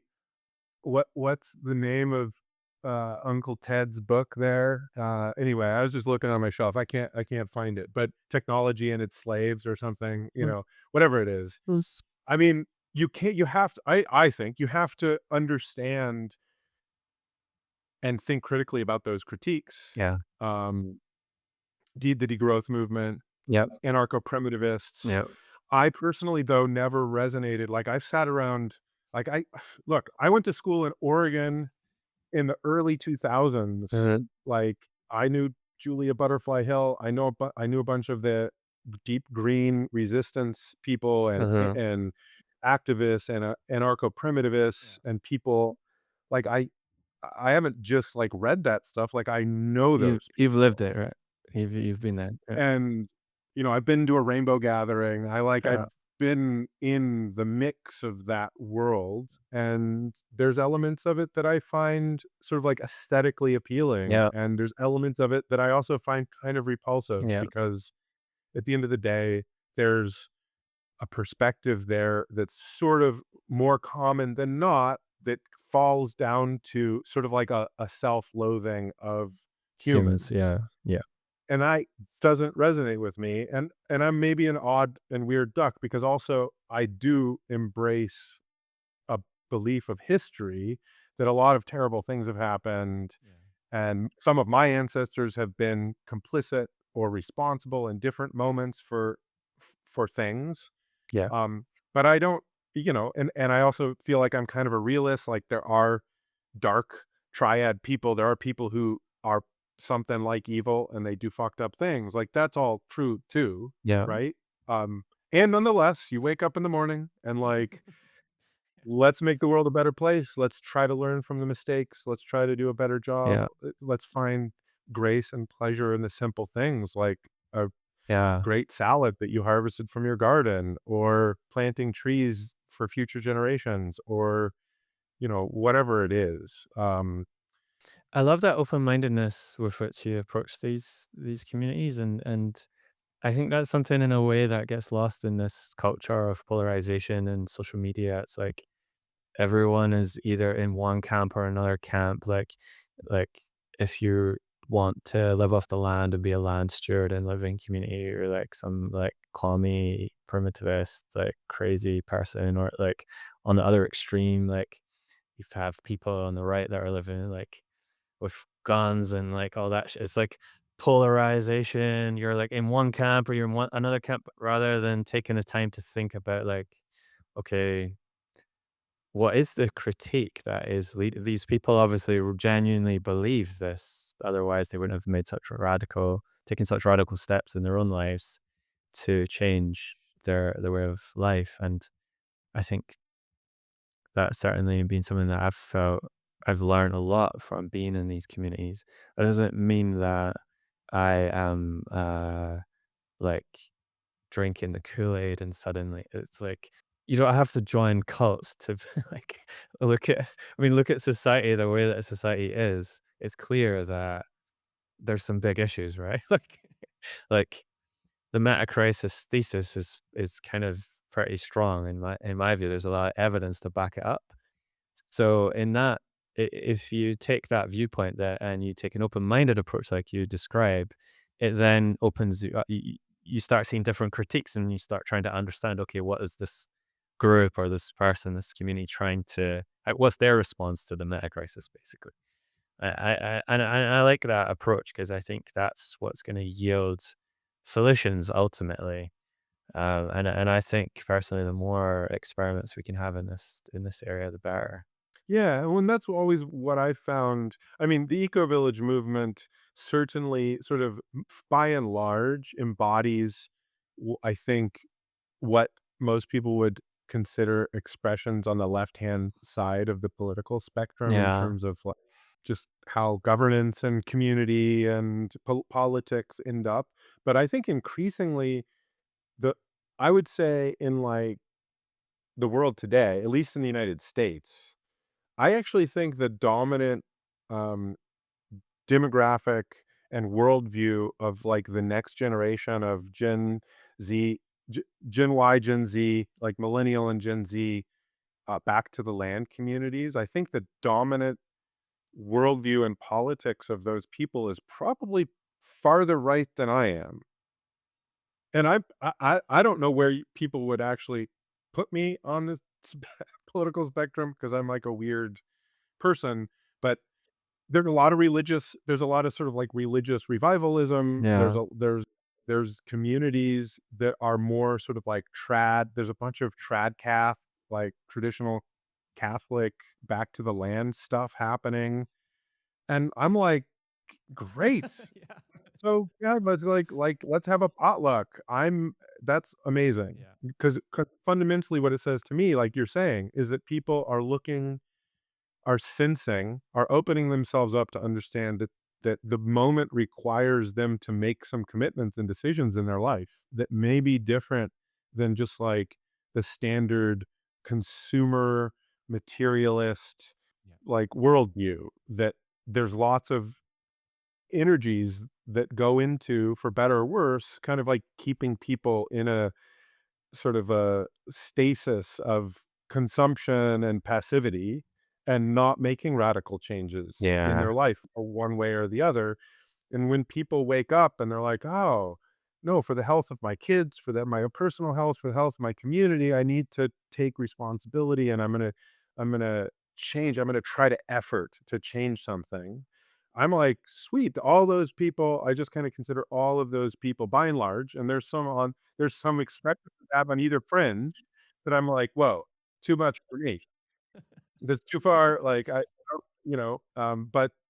What's the name of, Uncle Ted's book there? Anyway, I was just looking on my shelf. I can't find it, but Technology and Its Slaves or something, Mm, whatever it is. mm, I mean, you have to I think you have to understand and think critically about those critiques. yeah. Um, the degrowth movement, Yep. anarcho-primitivists. Yep. I personally, though, never resonated. Like, I've sat around like, look, I went to school in Oregon in the early 2000s. Mhm. Like, I knew Julia Butterfly Hill. I knew a bunch of the deep green resistance people Mhm. and activists and, Yeah. anarcho-primitivists and people like, I haven't just, like, read that stuff, like, I know those You've lived people. it, right? You've been there. Yeah. And, I've been to a rainbow gathering. Yeah. I've been in the mix of that world, and there's elements of it that I find sort of, like, aesthetically appealing, Yeah. and there's elements of it that I also find kind of repulsive Yeah. because at the end of the day, there's a perspective there that's sort of more common than not that falls down to sort of like a self-loathing of Humans. humans. Yeah. Yeah. And I doesn't resonate with me, and I'm maybe an odd and weird duck because also I do embrace a belief of history that a lot of terrible things have happened, Yeah. and some of my ancestors have been complicit or responsible in different moments for things. Yeah. But I don't, and I also feel like I'm kind of a realist. Like there are dark triad people. There are people who are something like evil and they do fucked up things. Like that's all true too, Yeah. right? And nonetheless, you wake up in the morning and like, let's make the world a better place. Let's try to learn from the mistakes. Let's try to do a better job. Yeah. Let's find grace and pleasure in the simple things like a Yeah. great salad that you harvested from your garden or planting trees for future generations or, whatever it is. I love that open-mindedness with which you approach these communities, and I think that's something in a way that gets lost in this culture of polarization and social media. It's like everyone is either in one camp or another camp. Like if you want to live off the land and be a land steward and live in community, you're like some like commie primitivist, like crazy person, or like on the other extreme, like you have people on the right that are living like with guns and like all that shit. It's like polarization. You're like in one camp or you're in one another camp rather than taking the time to think about like, okay, what is the critique that is these people obviously genuinely believe this, otherwise they wouldn't have made such a radical taken such radical steps in their own lives to change their way of life. And I think that certainly been something that I've felt I've learned a lot from being in these communities. It doesn't mean that I am like drinking the Kool-Aid and suddenly it's like you don't have to join cults to like look at look at society the way that society is. It's clear that there's some big issues, right? Like the meta crisis thesis is kind of pretty strong in my view. There's a lot of evidence to back it up. So in that, if you take that viewpoint there and you take an open-minded approach like you describe, it then opens you up. You start seeing different critiques and you start trying to understand, okay, what is this group or this person, this community trying to, what's their response to the meta crisis, basically. I like that approach because I think that's what's going to yield solutions ultimately. And I think personally, the more experiments we can have in this area, the better. Yeah, well, and that's always what I found. I mean, the eco-village movement certainly sort of, by and large, embodies, I think, what most people would consider expressions on the left-hand side of the political spectrum in Yeah. terms of, like, just how governance and community and politics end up. But I think increasingly, the I would say in, like, the world today, at least in the United States, I actually think the dominant, um, demographic and worldview of, like, the next generation of Gen Z, Gen Y, Gen Z, like, millennial and Gen Z, back to the land communities, I think the dominant worldview and politics of those people is probably farther right than I am. And I don't know where people would actually put me on the political spectrum because I'm like a weird person, but there's a lot of sort of like religious revivalism. Yeah. There's communities that are more sort of like there's a bunch of trad cath, like traditional Catholic back to the land stuff happening. And I'm like, great. Yeah. So yeah, but let's have a potluck. That's amazing. Yeah. Because fundamentally what it says to me, like you're saying, is that people are sensing, are opening themselves up to understand that the moment requires them to make some commitments and decisions in their life that may be different than just like the standard consumer materialist Yeah. like worldview, that there's lots of energies that go into, for better or worse, kind of like keeping people in a sort of a stasis of consumption and passivity and not making radical changes in Yeah. their life or one way or the other. And when people wake up and they're like, "Oh, no, for the health of my kids, for my own personal health, for the health of my community, I need to take responsibility and I'm gonna change. I'm gonna try to effort to change something." I'm like, sweet, all those people, I just kind of consider all of those people by and large, and there's some expression of that on either fringe that I'm like, whoa, too much for me. That's too far. Like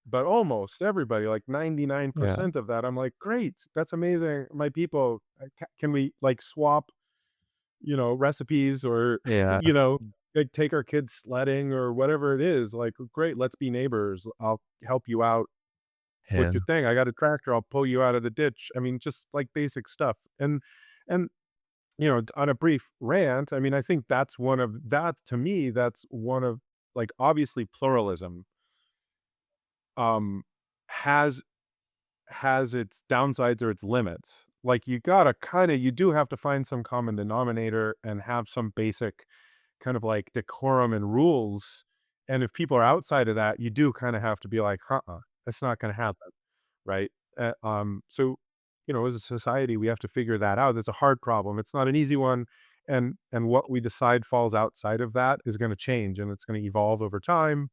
but almost everybody, like Yeah. 99% of that, I'm like, "Great, that's amazing, my people, can we, like, swap, recipes or, Yeah. like, take our kids sledding or whatever it is, like, great, let's be neighbors, I'll help you out with Yeah. your thing, I got a tractor, I'll pull you out of the ditch." I mean, just, like, basic stuff, and, on a brief rant, I mean, I think to me, that's one of, like, obviously pluralism, um, has its downsides or its limits. Like you do have to find some common denominator and have some basic kind of like decorum and rules. And if people are outside of that, you do kind of have to be like, that's not going to happen. Right. So, as a society, we have to figure that out. It's a hard problem. It's not an easy one. And what we decide falls outside of that is going to change and it's going to evolve over time,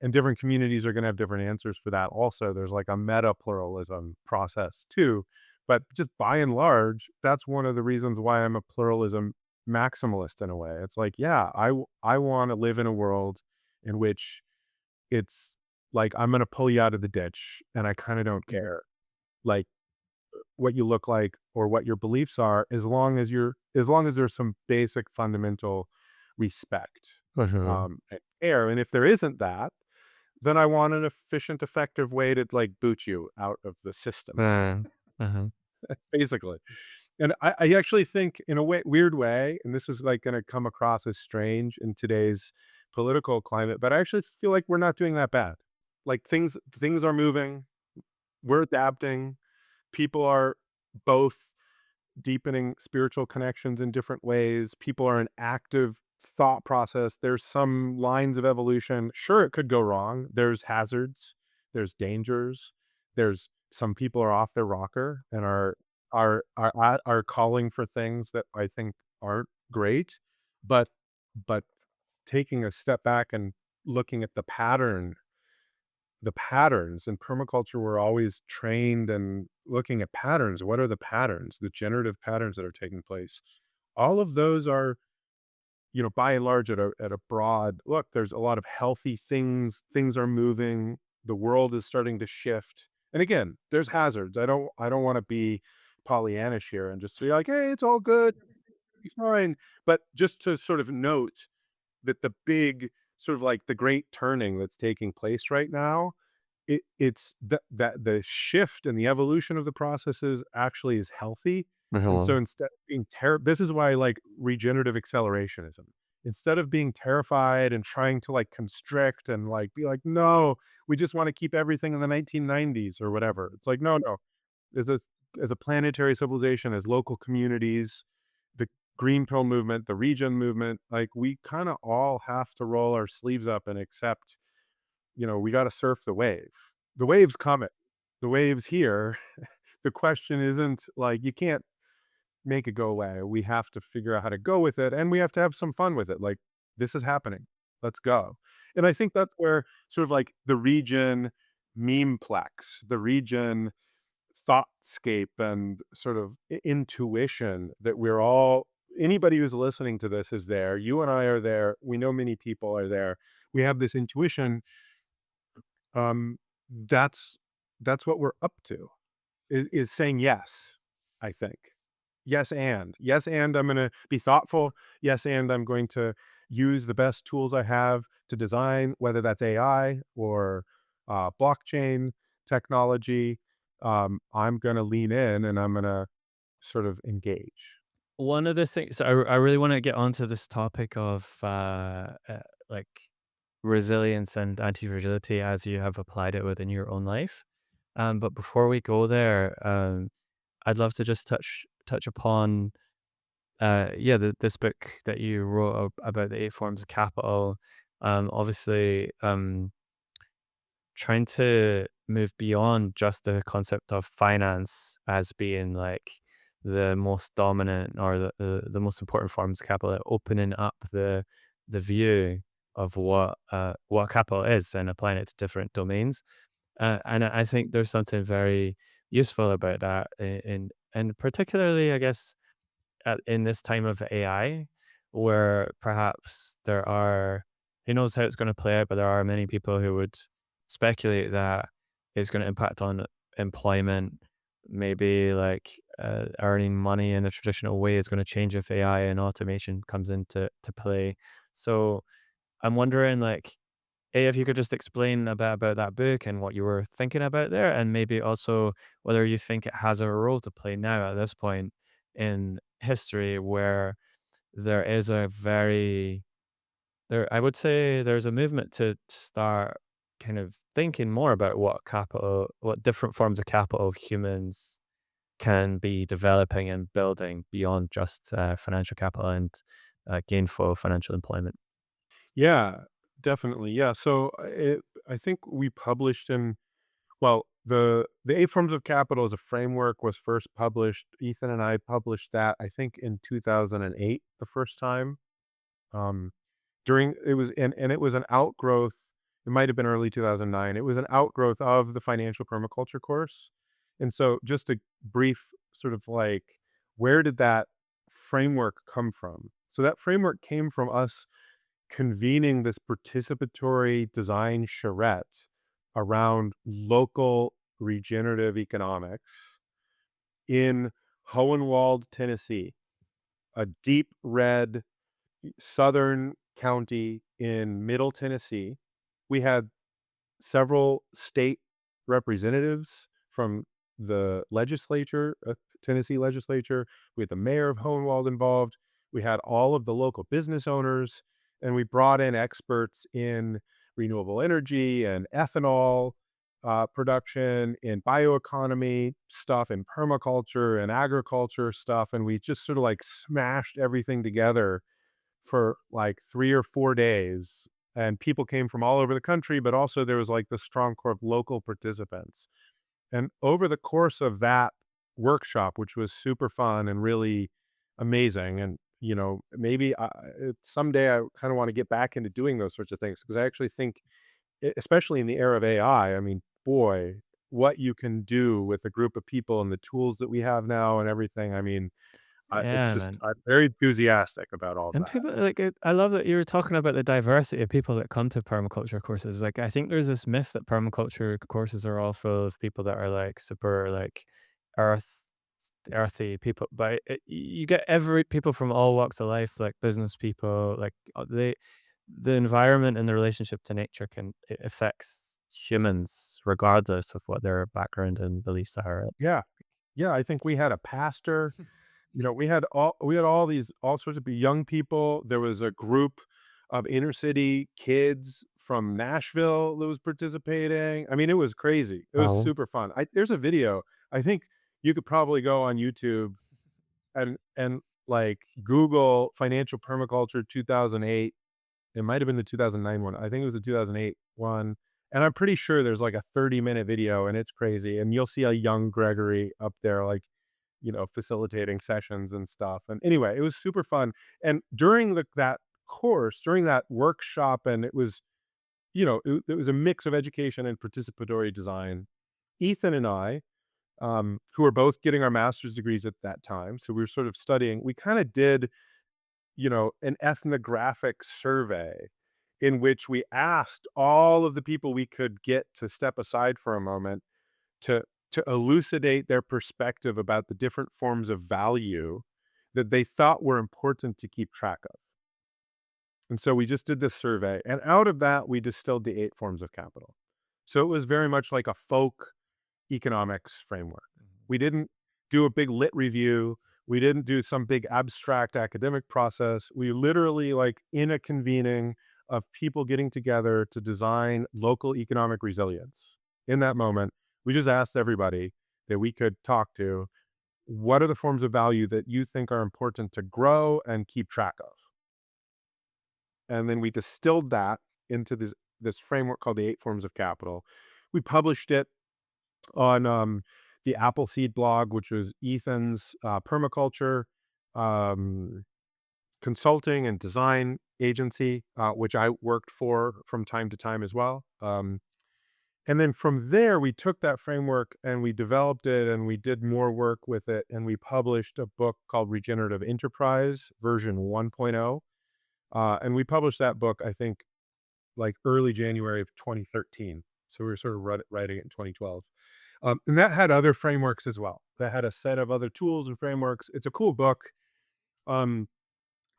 and different communities are gonna have different answers for that also. There's like a meta pluralism process too. But just by and large, that's one of the reasons why I'm a pluralism maximalist in a way. It's like, yeah, I wanna live in a world in which it's like, I'm gonna pull you out of the ditch, and I kinda don't care, like, what you look like or what your beliefs are, as long as there's some basic fundamental respect, For sure. and care, and if there isn't that, then I want an efficient, effective way to like boot you out of the system, Uh, uh-huh. basically. And I actually think in a weird way, and this is like going to come across as strange in today's political climate, but I actually feel like we're not doing that bad. Like things are moving, we're adapting, people are both deepening spiritual connections in different ways. People are in active thought process. There's some lines of evolution. Sure, it could go wrong. There's hazards, there's dangers. There's some people are off their rocker and are calling for things that I think aren't great. But but taking a step back and looking at the patterns in permaculture, we're always trained and looking at patterns. What are the patterns, the generative patterns that are taking place? All of those are, by and large at a broad look, there's a lot of healthy things are moving, the world is starting to shift. And again, there's hazards. I don't want to be Pollyannish here and just be like, hey, it's all good, be fine. But just to sort of note that the big sort of like the great turning that's taking place right now, it's that the shift and the evolution of the processes actually is healthy. And so Uh-huh. instead of being this is why I like regenerative accelerationism. Instead of being terrified and trying to like constrict and like be like, no, we just want to keep everything in the 1990s or whatever. It's like, no, no. As a as a planetary civilization, as local communities, the green pill movement, the regen movement, like we kind of all have to roll our sleeves up and accept, we got to surf the wave. The wave's coming. The wave's here. The question isn't like you can't make it go away. We have to figure out how to go with it and we have to have some fun with it. Like this is happening. Let's go. And I think that's where sort of like the regen memeplex, the regen thoughtscape and sort of intuition that we're all anybody who's listening to this is there. You and I are there. We know many people are there. We have this intuition. um, that's that's what we're up to, is saying yes, I think. Yes, and I'm gonna be thoughtful. Yes, and I'm going to use the best tools I have to design, whether that's AI or blockchain technology. I'm gonna lean in and I'm gonna sort of engage. One of the things I really want to get onto this topic of like resilience and anti-fragility as you have applied it within your own life. But before we go there, I'd love to just touch upon yeah, this book that you wrote about the eight forms of capital. Obviously, trying to move beyond just the concept of finance as being like the most dominant or the most important forms of capital, opening up the view of what capital is and applying it to different domains. And I think there's something very useful about that and particularly, I guess, in this time of AI, where perhaps there are, who knows how it's going to play out, but there are many people who would speculate that it's going to impact on employment, maybe like earning money in the traditional way is going to change if AI and automation comes into play. So I'm wondering, like, A, if you could just explain a bit about that book and what you were thinking about there, and maybe also whether you think it has a role to play now at this point in history where there is a very there I would say there's a movement to start kind of thinking more about what different forms of capital humans can be developing and building beyond just financial capital and gainful financial employment. Yeah, definitely. Yeah. So I think we published in well, the eight forms of capital as a framework was first published. Ethan and I published that I think in 2008 the first time. Um, during it was and it was an outgrowth. It might have been early 2009. It was an outgrowth of the financial permaculture course. And so just a brief sort of like where did that framework come from? So that framework came from us convening this participatory design charrette around local regenerative economics in Hohenwald, Tennessee, a deep red southern county in middle Tennessee. We had several state representatives from the legislature, Tennessee legislature. We had the mayor of Hohenwald involved. We had all of the local business owners, and we brought in experts in renewable energy and ethanol production, in bioeconomy stuff, in permaculture and agriculture stuff, and we just sort of like smashed everything together for like 3 or 4 days. And people came from all over the country, but also there was like the strong core of local participants. And over the course of that workshop, which was super fun and really amazing, and maybe someday I kind of want to get back into doing those sorts of things because I actually think, especially in the era of AI, I mean, boy, what you can do with a group of people and the tools that we have now and everything. I mean, it's Yeah, just man. I'm very enthusiastic about all of And that. people like it, I love that you were talking about the diversity of people that come to permaculture courses. Like, I think there's this myth that permaculture courses are all full of people that are like super like earth earthy people, but you get every people from all walks of life, like business people, like the environment and the relationship to nature can it affects humans regardless of what their background and beliefs are. Yeah. Yeah, I think we had a pastor, we had all these all sorts of young people. There was a group of inner city kids from Nashville that was participating. I mean, it was crazy. It was Wow. super fun. There's a video. I think you could probably go on YouTube and like Google financial permaculture 2008. It might have been the 2009 one. I think it was the 2008 one. And I'm pretty sure there's like a 30-minute video and it's crazy. And you'll see a young Gregory up there, like, facilitating sessions and stuff. And anyway, it was super fun. And during that course, during that workshop, and it was, it was a mix of education and participatory design. Ethan and I, who were both getting our master's degrees at that time, so we were sort of studying, we kind of did, an ethnographic survey in which we asked all of the people we could get to step aside for a moment to elucidate their perspective about the different forms of value that they thought were important to keep track of. And so we just did this survey, and out of that, we distilled the 8 forms of capital. So it was very much like a folk economics framework. We didn't do a big lit review. We didn't do some big abstract academic process. We literally, like, in a convening of people getting together to design local economic resilience. In that moment, we just asked everybody that we could talk to, what are the forms of value that you think are important to grow and keep track of? And then we distilled that into this framework called the 8 forms of capital. We published it on the Appleseed blog, which was Ethan's permaculture um, consulting and design agency, which I worked for from time to time as well. And then from there, we took that framework and we developed it and we did more work with it. And we published a book called Regenerative Enterprise, version 1.0. And we published that book, I think, like early January of 2013. So we were sort of writing it in 2012. And that had other frameworks as well. That had a set of other tools and frameworks. It's a cool book. Um,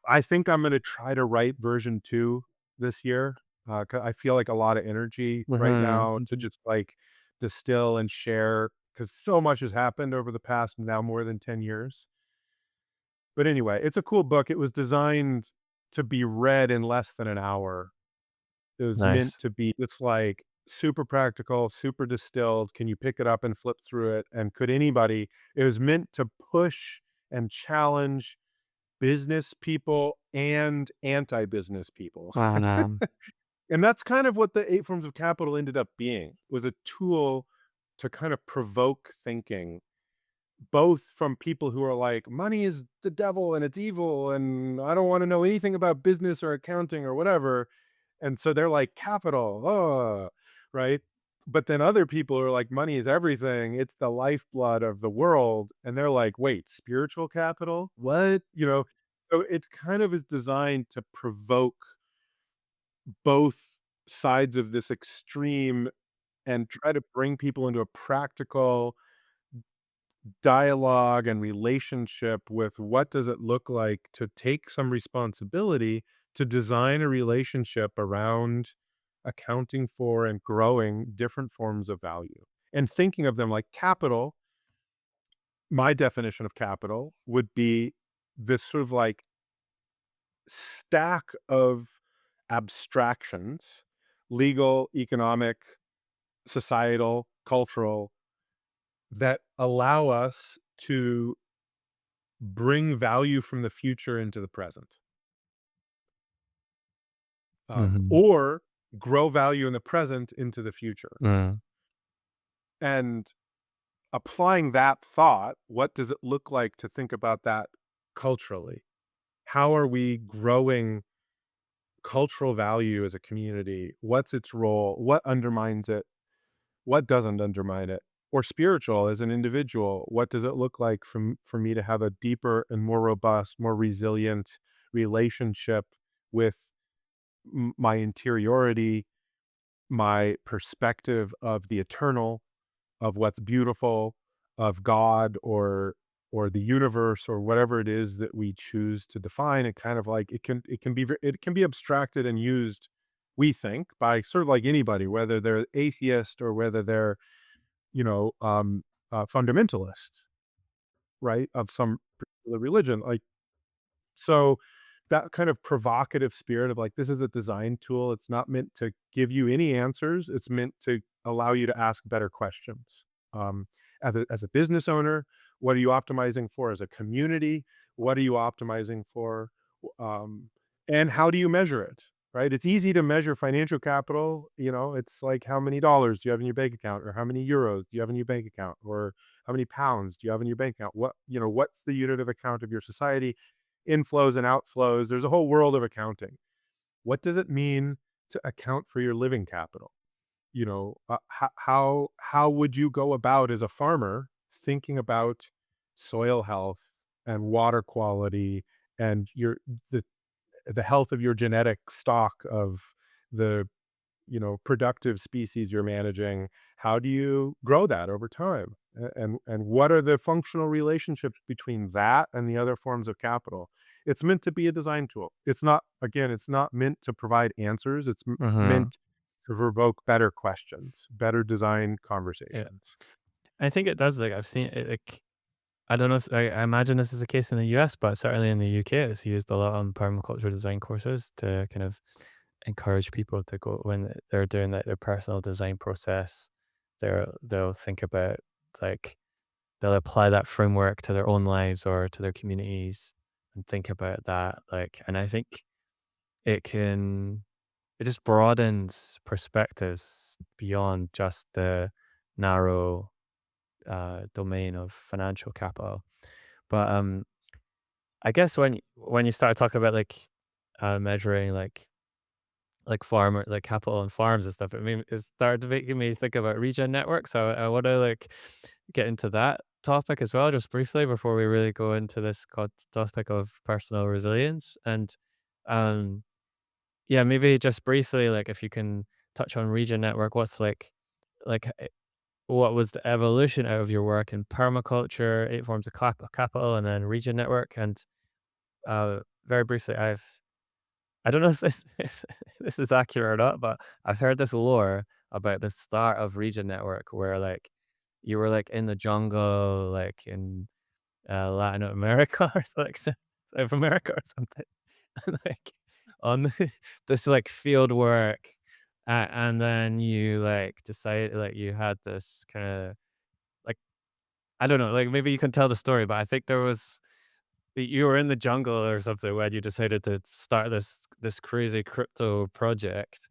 I think I'm going to try to write version 2 this year. 'Cause I feel like a lot of energy right Mhm, now to mhm. just like distill and share because so much has happened over the past now more than 10 years. But anyway, it's a cool book. It was designed to be read in less than an hour. It was meant Nice. to be it's like super practical, super distilled. Can you pick it up and flip through it? And could anybody it was meant to push and challenge business people and anti-business people. Um, And that's kind of what the 8 forms of capital ended up being, was a tool to kind of provoke thinking, both from people who are like, money is the devil and it's evil, and I don't want to know anything about business or accounting or whatever. And so they're like, capital, oh, right? But then other people are like, money is everything. It's the lifeblood of the world. And they're like, wait, spiritual capital? What? So it kind of is designed to provoke both sides of this extreme and try to bring people into a practical dialogue and relationship with what does it look like to take some responsibility to design a relationship around accounting for and growing different forms of value and thinking of them like capital. My definition of capital would be this sort of like stack of abstractions, legal, economic, societal, cultural, that allow us to bring value from the future into the present, Mhm. or grow value in the present into the future. Mm. And applying that thought, what does it look like to think about that culturally? How are we growing cultural value as a community? What's its role? What undermines it? What doesn't undermine it? Or spiritual as an individual, what does it look like for me to have a deeper and more robust, more resilient relationship with my interiority, my perspective of the eternal, of what's beautiful, of God or the universe or whatever it is that we choose to define. It kind of like it can be abstracted and used, we think, by sort of like anybody, whether they're atheist or whether they're, you know, fundamentalist, right, of some particular religion. Like, so that kind of provocative spirit of like, this is a design tool. It's not meant to give you any answers. It's meant to allow you to ask better questions. Um, as a business owner, what are you optimizing for? As a community, what are you optimizing for? Um, and how do you measure it? Right? It's easy to measure financial capital. You know, it's like how many dollars do you have in your bank account, or how many euros do you have in your bank account, or how many pounds do you have in your bank account? What, you know, what's the unit of account of your society? Inflows and outflows. There's a whole world of accounting. What does it mean to account for your living capital? You know, how would you go about as a farmer thinking about soil health and water quality and the the health of your genetic stock of the, you know, productive species you're managing? How do you grow that over time? And what are the functional relationships between that and the other forms of capital? It's meant to be a design tool. It's not, again, it's not meant to provide answers. It's Mhm. meant to provoke better questions, better design Yeah. conversations. I think it does, like, I've seen it, like, I don't know if I imagine this is the case in the US, but certainly in the UK, it's used a lot on permaculture design courses to kind of encourage people to go when they're doing, like, their personal design process. They'll think about, like, they'll apply that framework to their own lives or to their communities and think about that, like, and I think it can it just broadens perspectives beyond just the narrow, domain of financial capital. But, I guess when you started talking about, like, measuring, like farmer like capital and farms and stuff, it started making me think about Regen Network, so I wanna, like, get into that topic as well just briefly before we really go into this topic of personal resilience, and, um, yeah, maybe just briefly, like, if you can touch on Regen Network, like, what was the evolution out of your work in permaculture, 8 forms of capital, and then Regen Network, and, very briefly, I don't know if this if this is accurate or not, but I've heard this lore about the start of Regen Network where, like, you were, like, in the jungle, like, in, Latin America or like, South America or something, and, like, on this, like, field work, and then you, like, decide like, you had this kinda, like, I don't know, like, maybe you can tell the story, but I think there was you were in the jungle or something when you decided to start this crazy crypto project,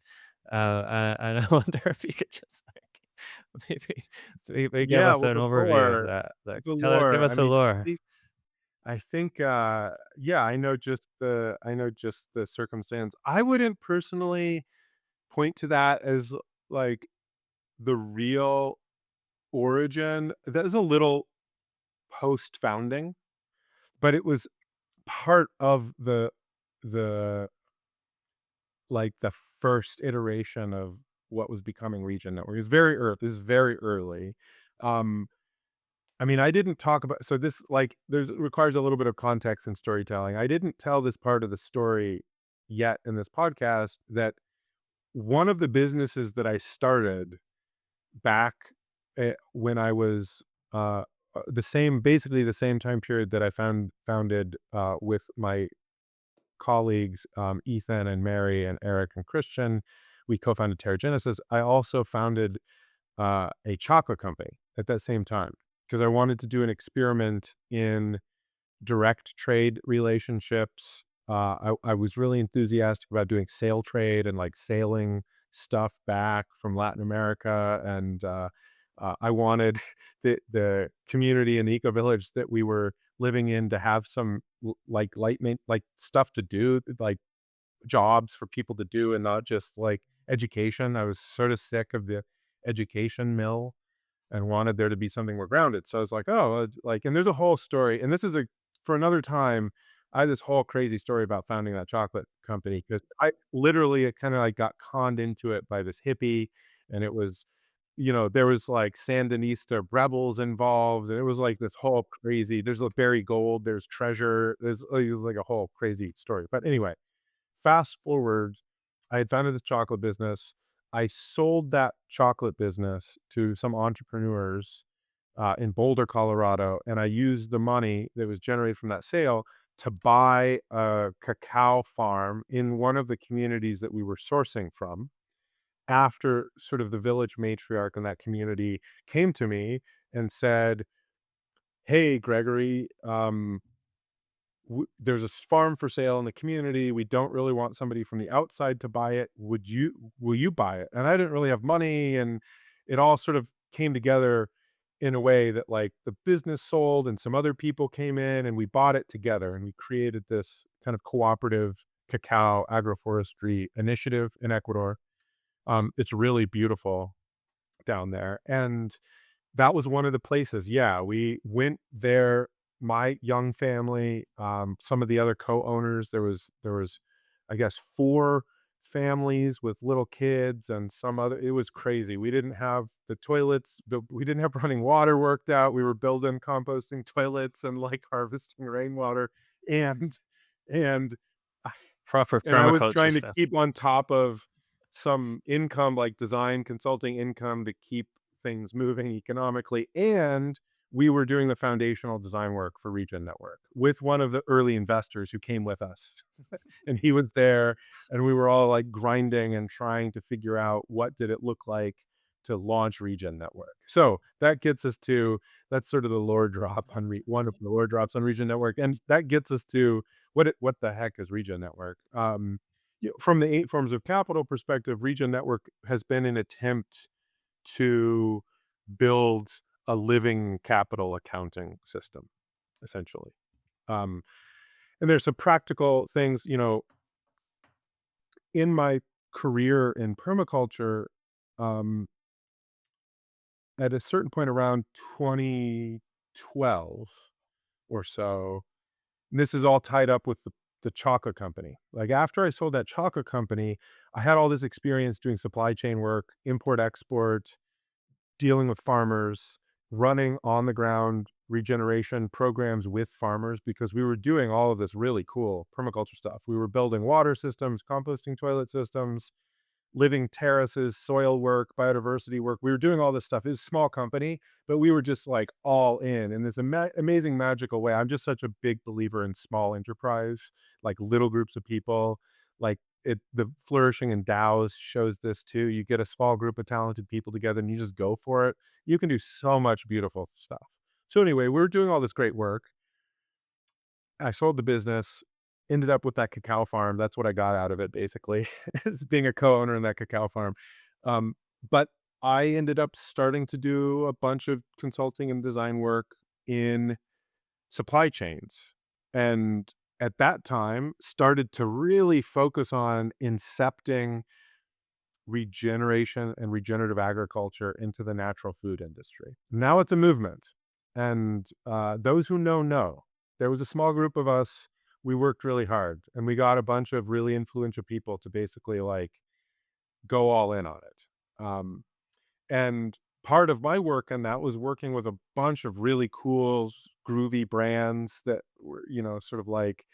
and I wonder if you could just, like, maybe give Yeah, us well, an overview of that, like, the give lore. I us a mean, lore. I think, yeah, I know just the circumstance. I wouldn't personally point to that as like the real origin. That is a little post founding, but it was part of the like the first iteration of what was becoming Regen Network. It was very early. This is very early. Um, I mean, I didn't talk about, so this, like, there's requires a little bit of context and storytelling. I didn't tell this part of the story yet in this podcast, that one of the businesses that I started back, when I was, the same basically the same time period that I founded, with my colleagues, Ethan and Mary and Eric and Christian, we co-founded TerraGenesis. I also founded, a chocolate company at that same time because I wanted to do an experiment in direct trade relationships. I was really enthusiastic about doing sail trade and like sailing stuff back from Latin America, and I wanted the community and eco village that we were living in to have some like like stuff to do, like jobs for people to do, and not just like education. I was sort of sick of the education mill and wanted there to be something more grounded. So I was like, oh, like, and there's a whole story, and this is a for another time. I had this whole crazy story about founding that chocolate company because I literally kind of like got conned into it by this hippie, and it was, there was like Sandinista rebels involved, and it was like this whole crazy. There's a Barry Gold, there's treasure, there's like a whole crazy story. But anyway, fast forward, I had founded this chocolate business. I sold that chocolate business to some entrepreneurs, in Boulder, Colorado, and I used the money that was generated from that sale to buy a cacao farm in one of the communities that we were sourcing from. After sort of the village matriarch in that community came to me and said, "Hey, Gregory, there's a farm for sale in the community. We don't really want somebody from the outside to buy it. Will you buy it?" And I didn't really have money, and it all sort of came together in a way that like the business sold and some other people came in and we bought it together and we created this kind of cooperative cacao agroforestry initiative in Ecuador. It's really beautiful down there, and that was one of the places. Yeah, we went there, my young family, some of the other co-owners. There was, I guess, 4 families with little kids and some other. It was crazy. We didn't have the toilets, we didn't have running water worked out. We were building composting toilets and, like, harvesting rainwater, and and Proper and I was permaculture trying to stuff. keep on top of some income, like design consulting income to keep things moving economically, and we were doing the foundational design work for Regen Network with one of the early investors who came with us. And he was there, and we were all, like, grinding and trying to figure out what did it look like to launch Regen Network. So, that gets us to that's sort of the lore drop on one of the lore drops on Regen Network, and that gets us to what the heck is Regen Network? From the 8 forms of capital perspective, Regen Network has been an attempt to build a living capital accounting system, essentially. Um, and there's some practical things, in my career in permaculture, um, at a certain point around 2012 or so, and this is all tied up with the chocolate company. Like, after I sold that chocolate company, I had all this experience doing supply chain work, import, export, dealing with farmers, running on the ground regeneration programs with farmers because we were doing all of this really cool permaculture stuff. We were building water systems, composting toilet systems, living terraces, soil work, biodiversity work. We were doing all this stuff. It was a small company, but we were just like all in this amazing, magical way. I'm just such a big believer in small enterprise, like little groups of people. Like the flourishing in DAOs shows this too. You get a small group of talented people together and you just go for it. You can do so much beautiful stuff. So anyway, we were doing all this great work. I sold the business, ended up with that cacao farm. That's what I got out of it, basically, is being a co-owner in that cacao farm. But I ended up starting to do a bunch of consulting and design work in supply chains. And at that time, started to really focus on incepting regeneration and regenerative agriculture into the natural food industry. Now it's a movement. And those who know. There was a small group of us. We worked really hard and we got a bunch of really influential people to basically like go all in on it. And part of my work on that was working with a bunch of really cool, groovy brands that were, sort of like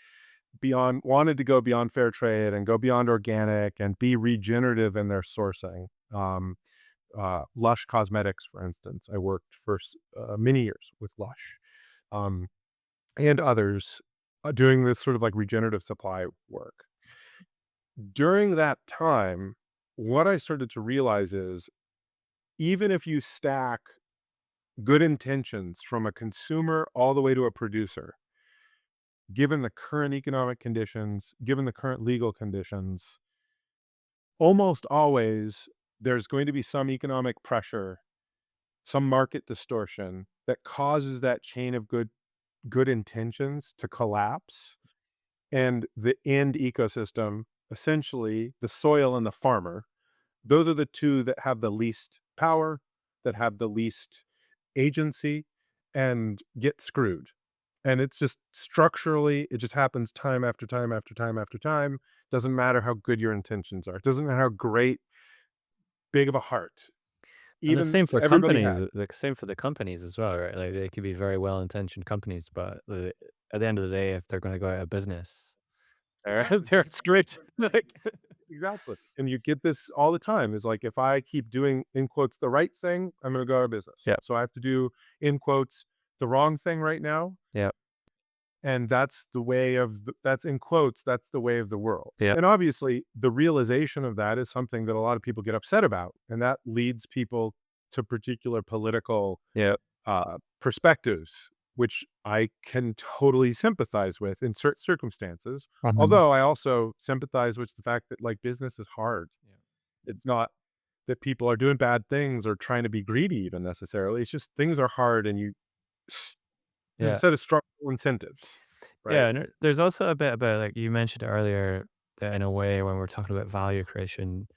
beyond wanted to go beyond fair trade and go beyond organic and be regenerative in their sourcing. Lush Cosmetics, for instance, I worked for many years with Lush, um, and others, doing this sort of like regenerative supply work. During that time, what I started to realize is even if you stack good intentions from a consumer all the way to a producer, given the current economic conditions, given the current legal conditions, almost always there's going to be some economic pressure, some market distortion that causes that chain of good intentions to collapse, and the end ecosystem, essentially the soil and the farmer, those are the two that have the least power, that have the least agency, and get screwed. And it's just structurally, it just happens time after time after time after time. Doesn't matter how good your intentions are. It doesn't matter how great, big of a heart, And the even same for everybody companies, has. the same for the companies as well, right? Like, they could be very well-intentioned companies, but, at the end of the day, if they're gonna go out of business, they're Exactly. they're screwed. Like Exactly. And you get this all the time. Is like if I keep doing in quotes the right thing, I'm going to go out of business. Yep, So I have to do in quotes the wrong thing right now, yep, and that's the way of that's in quotes, that's the way of the world. yep, And obviously the realization of that is something that a lot of people get upset about, and that leads people to particular political yep. perspectives, which I can totally sympathize with in certain circumstances. Mhm. Although I also sympathize with the fact that like business is hard. Yeah. It's not that people are doing bad things or trying to be greedy even necessarily. It's just things are hard, and there's a Yeah. set of structural incentives, right? Yeah, and there's also a bit about, like, you mentioned earlier that in a way when we're talking about value creation,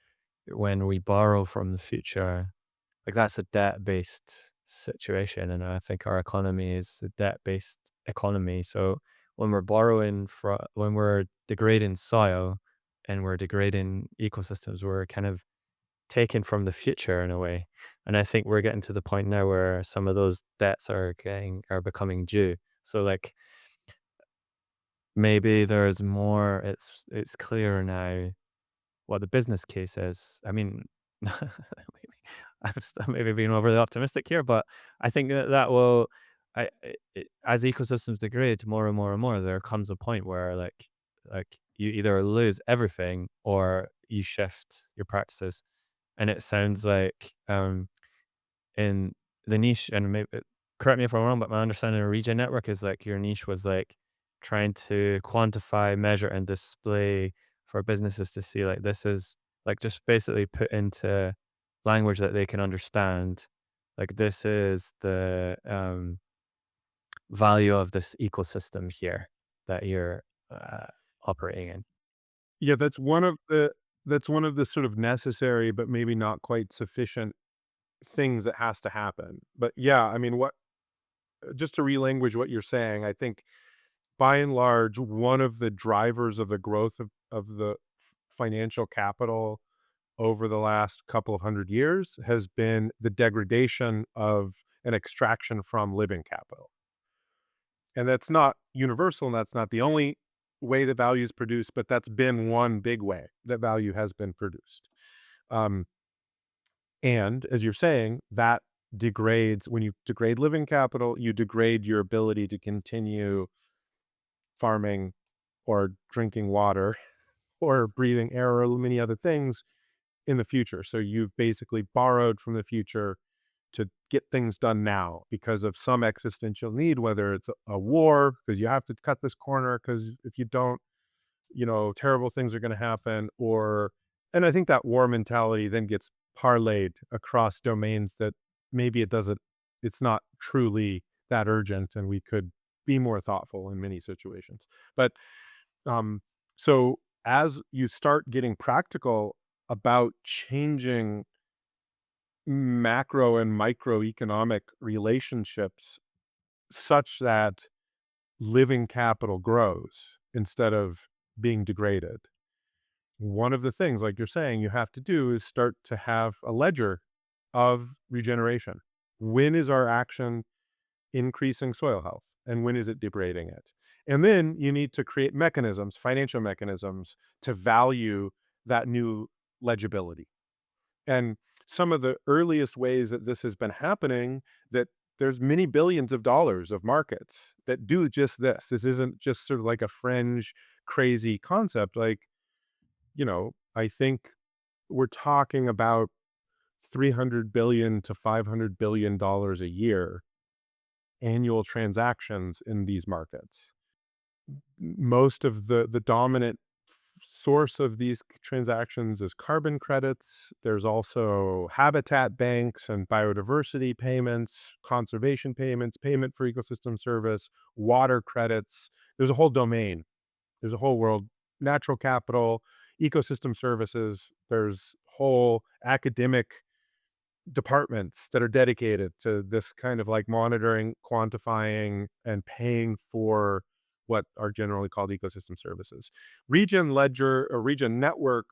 when we borrow from the future, like, that's a debt-based situation, and I think our economy is a debt-based economy, so when we're borrowing when we're degrading soil and we're degrading ecosystems, we're kind of taken from the future in a way, and I think we're getting to the point now where some of those debts are becoming due. So, like, maybe there's more it's clearer now what the business case is. I mean, maybe I'm still maybe being overly optimistic here, but I think that will as ecosystems degrade more and more and more, there comes a point where, like, you either lose everything or you shift your practices, and it sounds like, in the niche, and maybe correct me if I'm wrong, but my understanding of Regen Network is like your niche was like trying to quantify, measure, and display for businesses to see like this is like just basically put into language that they can understand. Like this is the value of this ecosystem here that you're uh, operating in. Yeah, that's one of the sort of necessary but maybe not quite sufficient things that has to happen. But yeah, I mean, what just to relanguage what you're saying, I think by and large, one of the drivers of the growth of the financial capital over the last couple of 100 years has been the degradation of an extraction from living capital. And that's not universal, and that's not the only way that value is produced, but that's been one big way that value has been produced. Um, and as you're saying, that degrades when you degrade living capital, you degrade your ability to continue farming or drinking water or breathing air or many other things in the future. So you've basically borrowed from the future to get things done now because of some existential need, whether it's a war, because you have to cut this corner, because if you don't, terrible things are going to happen. And I think that war mentality then gets parlayed across domains that maybe it's not truly that urgent, and we could be more thoughtful in many situations. But um, so as you start getting practical about changing macro and microeconomic relationships such that living capital grows instead of being degraded. One of the things, like you're saying, you have to do is start to have a ledger of regeneration. When is our action increasing soil health? And when is it degrading it? And then you need to create mechanisms, financial mechanisms, to value that new legibility. And some of the earliest ways that this has been happening, that there's many billions of dollars of markets that do just this. This isn't just sort of like a fringe, crazy concept. Like, I think we're talking about 300 billion to 500 billion dollars a year annual transactions in these markets. Most of the dominant source of these transactions is carbon credits. There's also habitat banks and biodiversity payments, conservation payments, payment for ecosystem service, water credits. There's a whole domain. There's a whole world. Natural capital, ecosystem services. There's whole academic departments that are dedicated to this kind of like monitoring, quantifying, and paying for what are generally called ecosystem services. Regen Ledger or Regen Network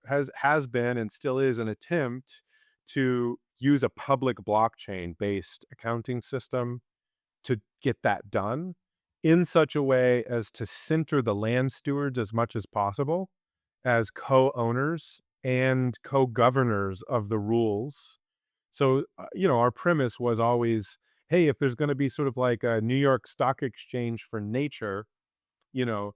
has been and still is an attempt to use a public blockchain based accounting system to get that done in such a way as to center the land stewards as much as possible as co-owners and co-governors of the rules. So, our premise was always, hey, if there's going to be sort of like a New York Stock Exchange for nature, you know,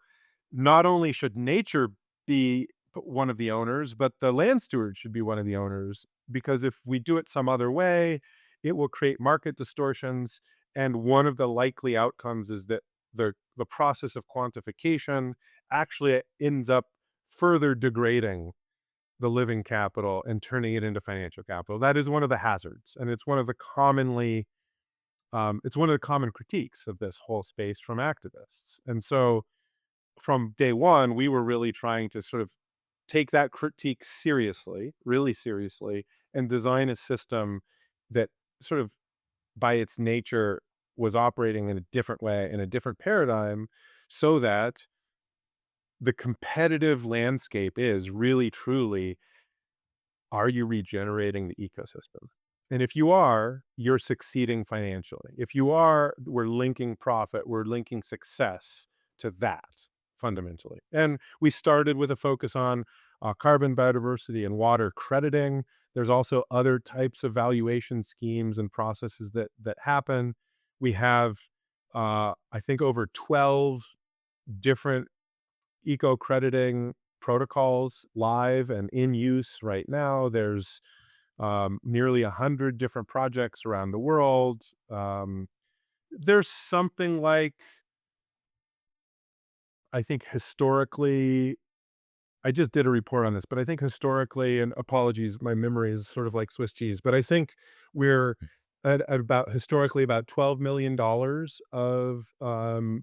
not only should nature be one of the owners, but the land steward should be one of the owners. Because if we do it some other way, it will create market distortions. And one of the likely outcomes is that the process of quantification actually ends up further degrading the living capital and turning it into financial capital. That is one of the hazards, and it's one of the common critiques of this whole space from activists. And so, from day one, we were really trying to sort of take that critique seriously, really seriously, and design a system that sort of, by its nature, was operating in a different way, in a different paradigm, so that the competitive landscape is really, truly, are you regenerating the ecosystem? And if you are, you're succeeding financially. If you are, we're linking profit, we're linking success to that fundamentally. And we started with a focus on carbon biodiversity and water crediting. There's also other types of valuation schemes and processes that happen. We have, I think, over 12 different eco-crediting protocols live and in use right now. There's nearly 100 different projects around the world. There's something like, I think historically, I just did a report on this, but I think historically, and apologies, my memory is sort of like Swiss cheese, but I think we're at about historically about $12 million of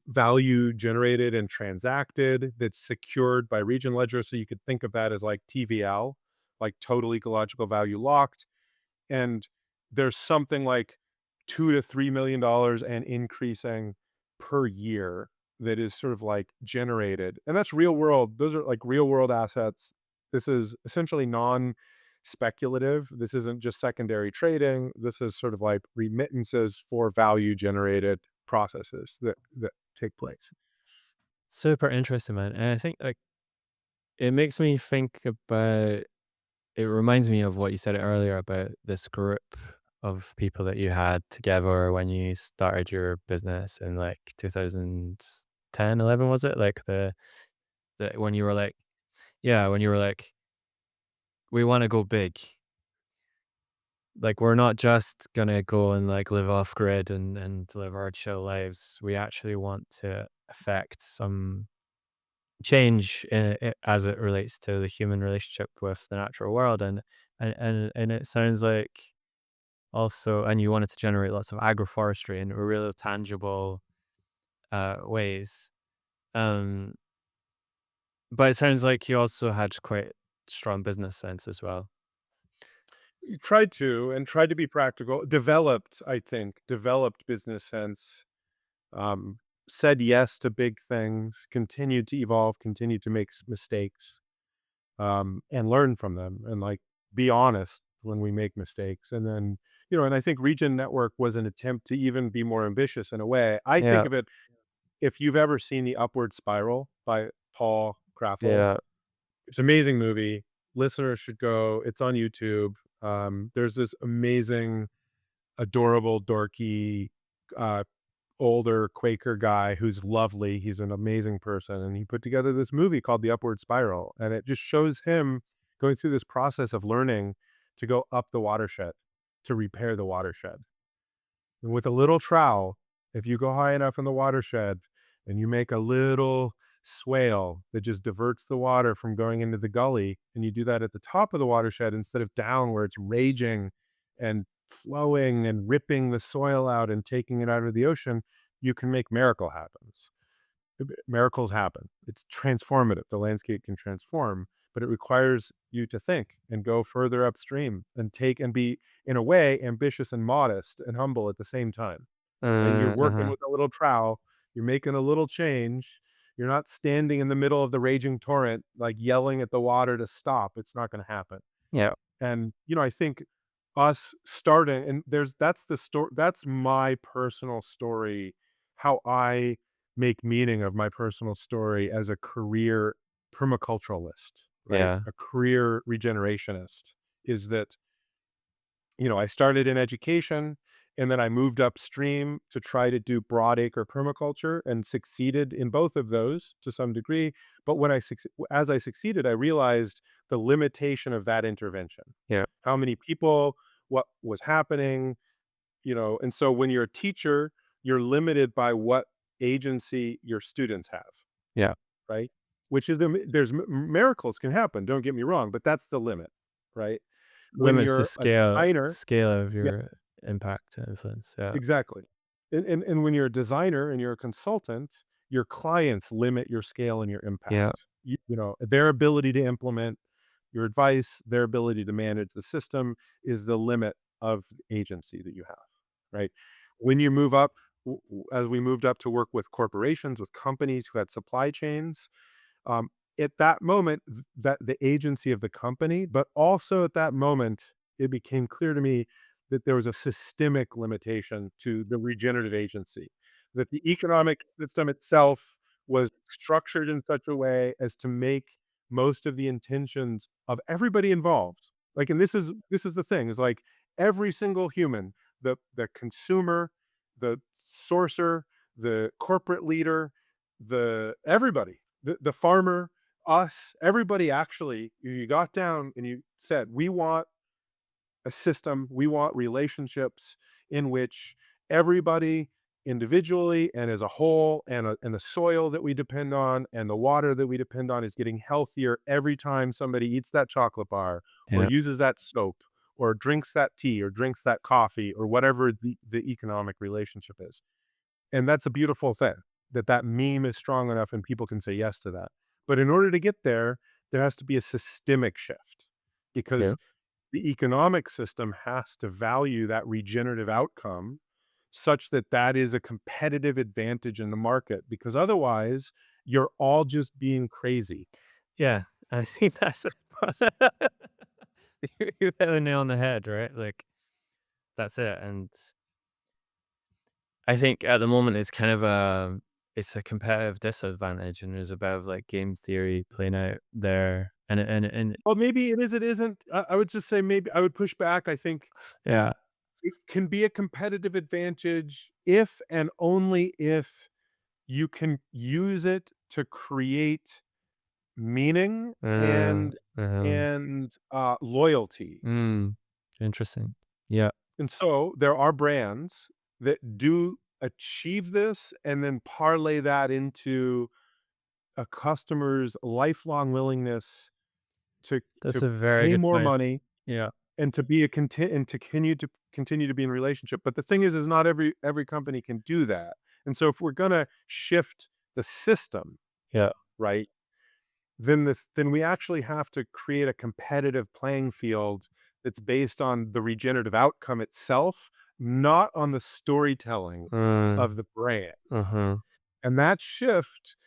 value generated and transacted that's secured by Region Ledger. So you could think of that as like TVL, like total ecological value locked. And there's something like $2 to $3 million and increasing per year that is sort of like generated. And that's real world. Those are like real world assets. This is essentially non-speculative. This isn't just secondary trading. This is sort of like remittances for value generated processes that take place. Super interesting, man. And I think like it makes me think about it reminds me of what you said earlier about this group of people that you had together when you started your business in like 2010, 11, was it? Like the when you were like, yeah, when you were like, we want to go big. Like we're not just gonna go and like live off grid and live our chill lives. We actually want to affect some change as it relates to the human relationship with the natural world, and it sounds like also, and you wanted to generate lots of agroforestry in real tangible ways. Um, but it sounds like you also had quite strong business sense as well. Tried to, and tried to be practical. Developed, I think, developed business sense. um, Said yes to big things, continued to evolve, continued to make mistakes, and learn from them, and like be honest when we make mistakes. And then, and I think Regen Network was an attempt to even be more ambitious in a way. I think Yeah. of it if you've ever seen The Upward Spiral by Paul Kraffel, Yeah. it's an amazing movie. Listeners should go. It's on YouTube. There's this amazing, adorable, dorky, uh, older Quaker guy who's lovely. He's an amazing person, and he put together this movie called The Upward Spiral, and it just shows him going through this process of learning to go up the watershed, to repair the watershed. And with a little trowel, if you go high enough in the watershed and you make a little swale that just diverts the water from going into the gully, and you do that at the top of the watershed instead of down where it's raging and flowing and ripping the soil out and taking it out of the ocean, you can make miracles happen. It's transformative. The landscape can transform, but it requires you to think and go further upstream and take and be, in a way, ambitious and modest and humble at the same time. Right? You're working Uh-huh. with a little trowel, you're making a little change. You're not standing in the middle of the raging torrent, like yelling at the water to stop. It's not going to happen. Yeah. And, I think us starting and that's the story that's my personal story, how I make meaning of my personal story as a career permaculturalist, right? Yeah. A career regenerationist is that, I started in education and then I moved upstream to try to do broadacre permaculture and succeeded in both of those to some degree. But as I succeeded, I realized the limitation of that intervention. Yeah. How many people, what was happening, and so when you're a teacher, you're limited by what agency your students have, Yeah. right? Which is miracles can happen, don't get me wrong, but that's the limit, right? When Limits the you're a designer. scale of Yeah, your impact and influence. Yeah. exactly. And when you're a designer and you're a consultant, your clients limit your scale and your Yeah. impact. Their ability to implement your advice, their ability to manage the system is the limit of agency that you have, right? When you move up, as we moved up to work with corporations, with companies who had supply chains, um, at that moment, that the agency of the company, but also at that moment, it became clear to me that there was a systemic limitation to the regenerative agency, that the economic system itself was structured in such a way as to make most of the intentions of everybody involved. Like, and this is the thing, is like every single human, the consumer, the sourcer, the corporate leader, the everybody, the farmer, us, everybody actually, you got down and you said, we want a system, we want relationships in which everybody individually and as a whole and the soil that we depend on and the water that we depend on is getting healthier every time somebody eats that chocolate bar or Yeah. uses that soap or drinks that tea or drinks that coffee or whatever the economic relationship is. And that's a beautiful thing, that that meme is strong enough and people can say yes to that. But in order to get there, there has to be a systemic shift Yeah. because the economic system has to value that regenerative outcome such that that is a competitive advantage in the market, because otherwise you're all just being crazy. Yeah. I think that's you hit the nail on the head, right? Like, that's it. And I think at the moment it's kind of it's a competitive disadvantage, and there's a bit of like game theory playing out there. And Well, maybe it is, it isn't. I would just say maybe I would push back. I think yeah. it can be a competitive advantage if and only if you can use it to create meaning Uh, and uh, loyalty. mm, interesting. Yeah. And so there are brands that do achieve this and then parlay that into a customer's lifelong willingness to That's to a very pay good more point. money Yeah. and to be a and to continue to be in relationship. But the thing is not every company can do that. And so if we're gonna shift the system, Yeah. right, then we actually have to create a competitive playing field that's based on the regenerative outcome itself, not on the storytelling Uh, of the brand. uh-huh. And that shift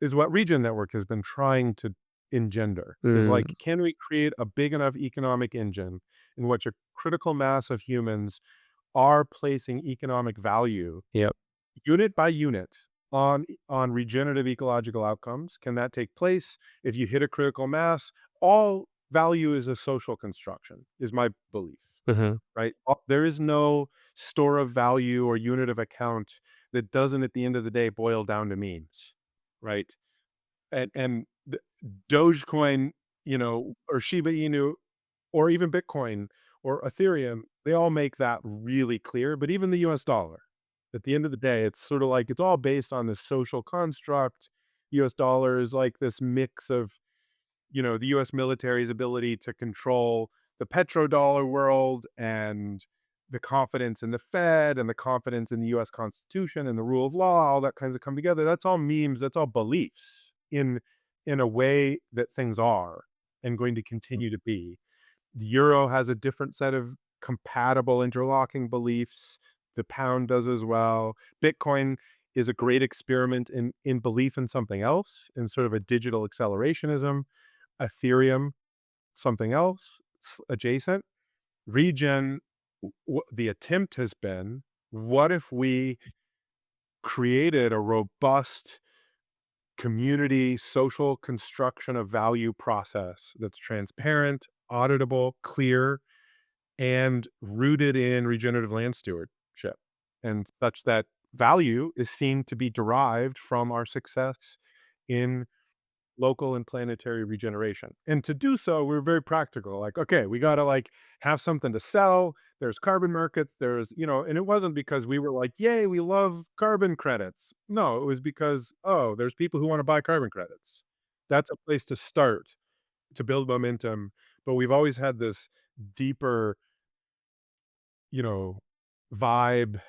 is what Regen Network has been trying to engender, is Mm, like, can we create a big enough economic engine in which a critical mass of humans are placing economic value yep. unit by unit on regenerative ecological outcomes? Can that take place? If you hit a critical mass, all value is a social construction, is my belief, Mhm. right? There is no store of value or unit of account that doesn't at the end of the day boil down to memes, right? And Dogecoin, or Shiba Inu, or even Bitcoin or Ethereum, they all make that really clear. But even the US dollar, at the end of the day, it's sort of like it's all based on this social construct. US dollar is like this mix of, the US military's ability to control the petrodollar world and the confidence in the Fed and the confidence in the US Constitution and the rule of law, all that kinds of come together. That's all memes, that's all beliefs in a way that things are and going to continue to be. The euro has a different set of compatible interlocking beliefs. The pound does as well. Bitcoin is a great experiment in belief in something else, in sort of a digital accelerationism. Ethereum, something else adjacent. Regen, the attempt has been, what if we created a robust community social construction of value process that's transparent, auditable, clear, and rooted in regenerative land stewardship, and such that value is seen to be derived from our success in local and planetary regeneration. And to do so, we're very practical. Like, okay, we got to like have something to sell. There's carbon markets. And it wasn't because we were like, yay, we love carbon credits. No, it was because, oh, there's people who want to buy carbon credits. That's a place to start to build momentum. But we've always had this deeper, you know, vibe,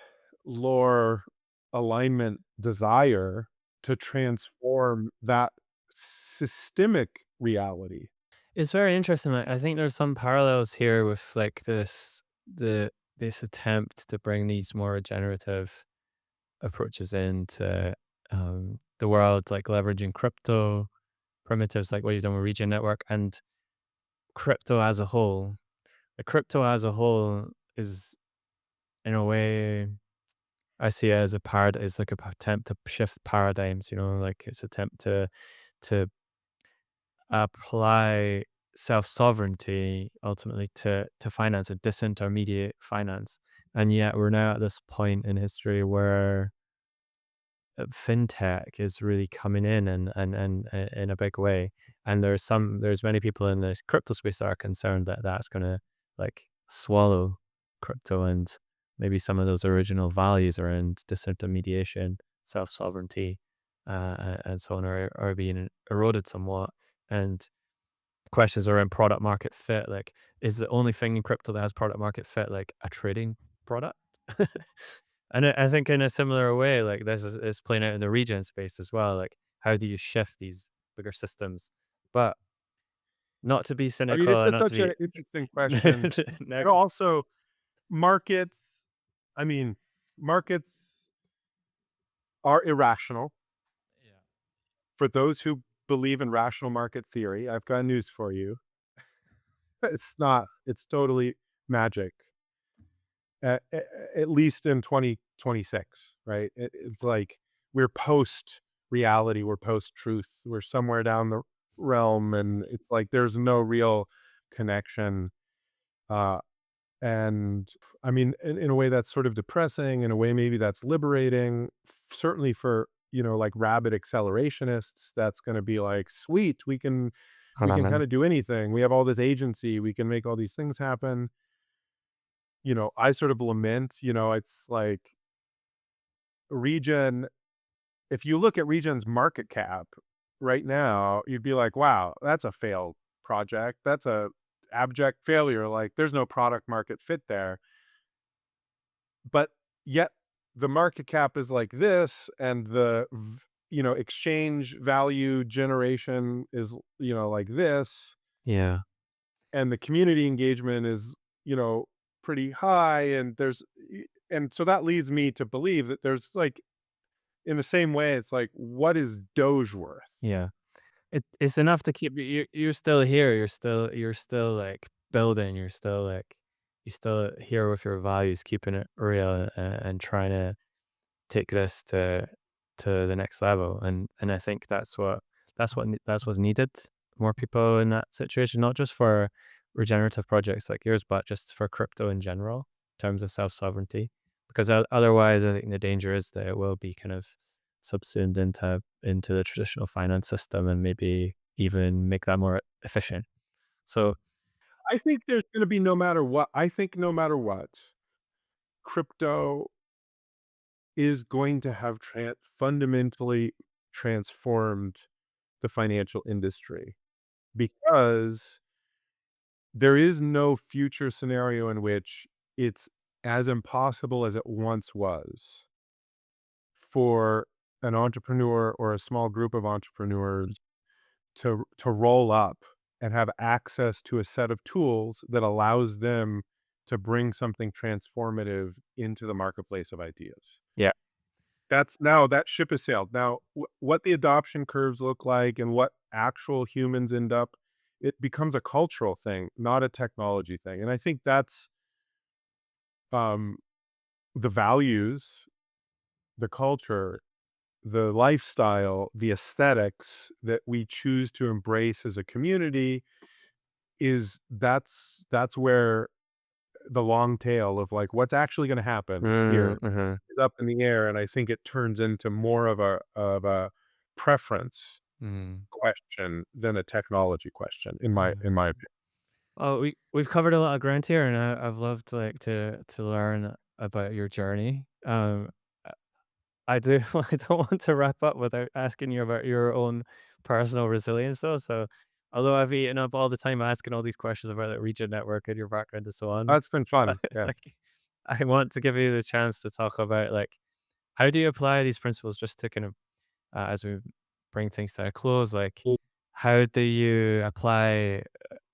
lore, alignment, desire to transform that systemic reality. It's very interesting. I think there's some parallels here with like this attempt to bring these more regenerative approaches into the world, like leveraging crypto primitives, like what you've done with Regen Network and crypto as a whole. The crypto as a whole is, in a way, I see it as a is like a attempt to shift paradigms. Like it's attempt to apply self sovereignty ultimately to finance and disintermediate finance. And yet we're now at this point in history where fintech is really coming in and in a big way. And there's many people in the crypto space that are concerned that that's going to like swallow crypto, and maybe some of those original values around disintermediation, self sovereignty, and so on are being eroded somewhat. And questions around product market fit, like, is the only thing in crypto that has product market fit like a trading product? And I think in a similar way, like this is playing out in the regen space as well. Like, how do you shift these bigger systems? But not to be I mean, cynical it's and a not to such be an interesting question. And neg- also markets, I mean, markets are irrational. yeah. For those who believe in rational market theory, I've got news for you. It's not. It's totally magic. At least in 2026, right? It's like we're post reality, we're post truth, we're somewhere down the realm, and it's like there's no real connection. Uh, and I mean, in a way that's sort of depressing, in a way maybe that's liberating. Certainly for like rabid accelerationists, that's going to be like, sweet, we can kind of do anything. We have all this agency. We can make all these things happen. I sort of lament, it's like Regen, if you look at Regen's market cap right now, you'd be like, wow, that's a failed project. That's a abject failure. Like there's no product market fit there. But yet the market cap is like this, and exchange value generation is, like this, Yeah, and the community engagement is, pretty high. And so that leads me to believe that there's like, in the same way, it's like, what is Doge worth? yeah. It's enough to keep you. You're still here. You're still like building. You're still here with your values, keeping it real, and trying to take this to the next level. And I think that's what's needed. More people in that situation, not just for regenerative projects like yours, but just for crypto in general, in terms of self sovereignty. Because otherwise, I think the danger is that it will be kind of subsumed into the traditional finance system and maybe even make that more efficient. So I think there's gonna be no matter what I think no matter what, crypto is going to have fundamentally transformed the financial industry because there is no future scenario in which it's as impossible as it once was for an entrepreneur or a small group of entrepreneurs to roll up and have access to a set of tools that allows them to bring something transformative into the marketplace of ideas. yeah. That's now that ship has sailed. Now, what the adoption curves look like and what actual humans end up, it becomes a cultural thing, not a technology thing. And I think that's um, the values, the culture, the lifestyle, the aesthetics that we choose to embrace as a community is that's where the long tail of like what's actually going to happen Mm, here mhm, is up in the air, and I think it turns into more of a preference mm, question than a technology question mm. in my opinion. Oh, we've covered a lot of ground here, and I've loved like to learn about your journey. I I do I don't want to wrap up without asking you about your own personal resilience though. So although I've eaten up all the time asking all these questions about the Regen Network and your background and so on, That's been fun. Yeah. like I want to give you the chance to talk about like how do you apply these principles just to kind of as we bring things to a close, like how do you apply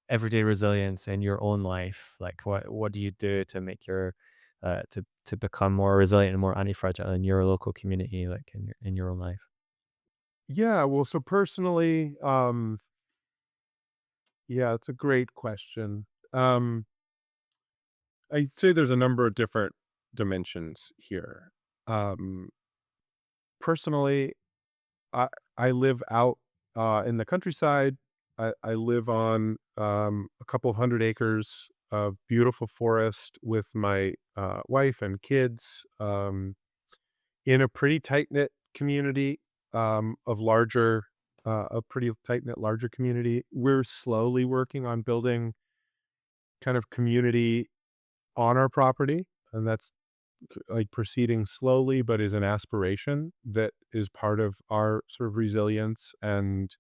everyday resilience in your own life? Like what do you do to make your to become more resilient and more anti-fragile in your local community, like in your own life? Yeah, well, so personally, yeah, it's a great question. Um, I'd say there's a number of different dimensions here. Um, Personally, I I live out in the countryside. I live on a couple of 100 acres of beautiful forest with my wife and kids in a pretty tight knit community of larger, a pretty tight knit larger community. We're slowly working on building kind of community on our property, and that's like proceeding slowly, but is an aspiration that is part of our sort of resilience and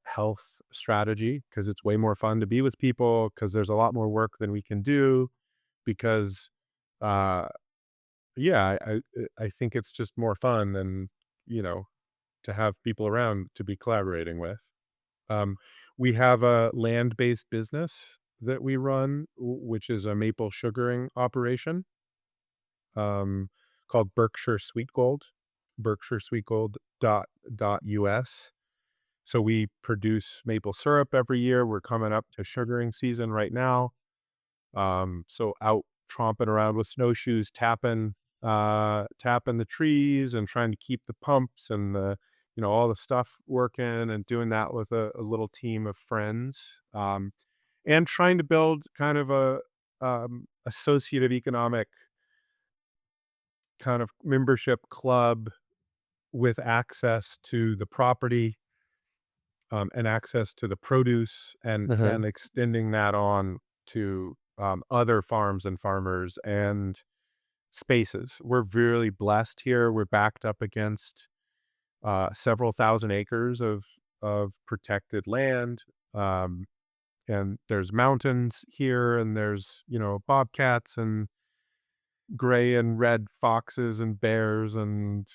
health strategy because it's way more fun to be with people because there's a lot more work than we can do because uh yeah I think it's just more fun and you know to have people around to be collaborating with. We have a land-based business that we run which is a maple sugaring operation um called Berkshire Sweet Gold dot US. So we produce maple syrup every year. We're coming up to sugaring season right now. So out tromping around with snowshoes, tapping the trees and trying to keep the pumps and the, all the stuff working and doing that with a little team of friends. And trying to build kind of a associative economic kind of membership club with access to the property and access to the produce Uh-huh. and extending that on to other farms and farmers and spaces. We're really blessed here. We're backed up against several thousand acres of protected land. Um, and there's mountains here, and there's bobcats and gray and red foxes and bears and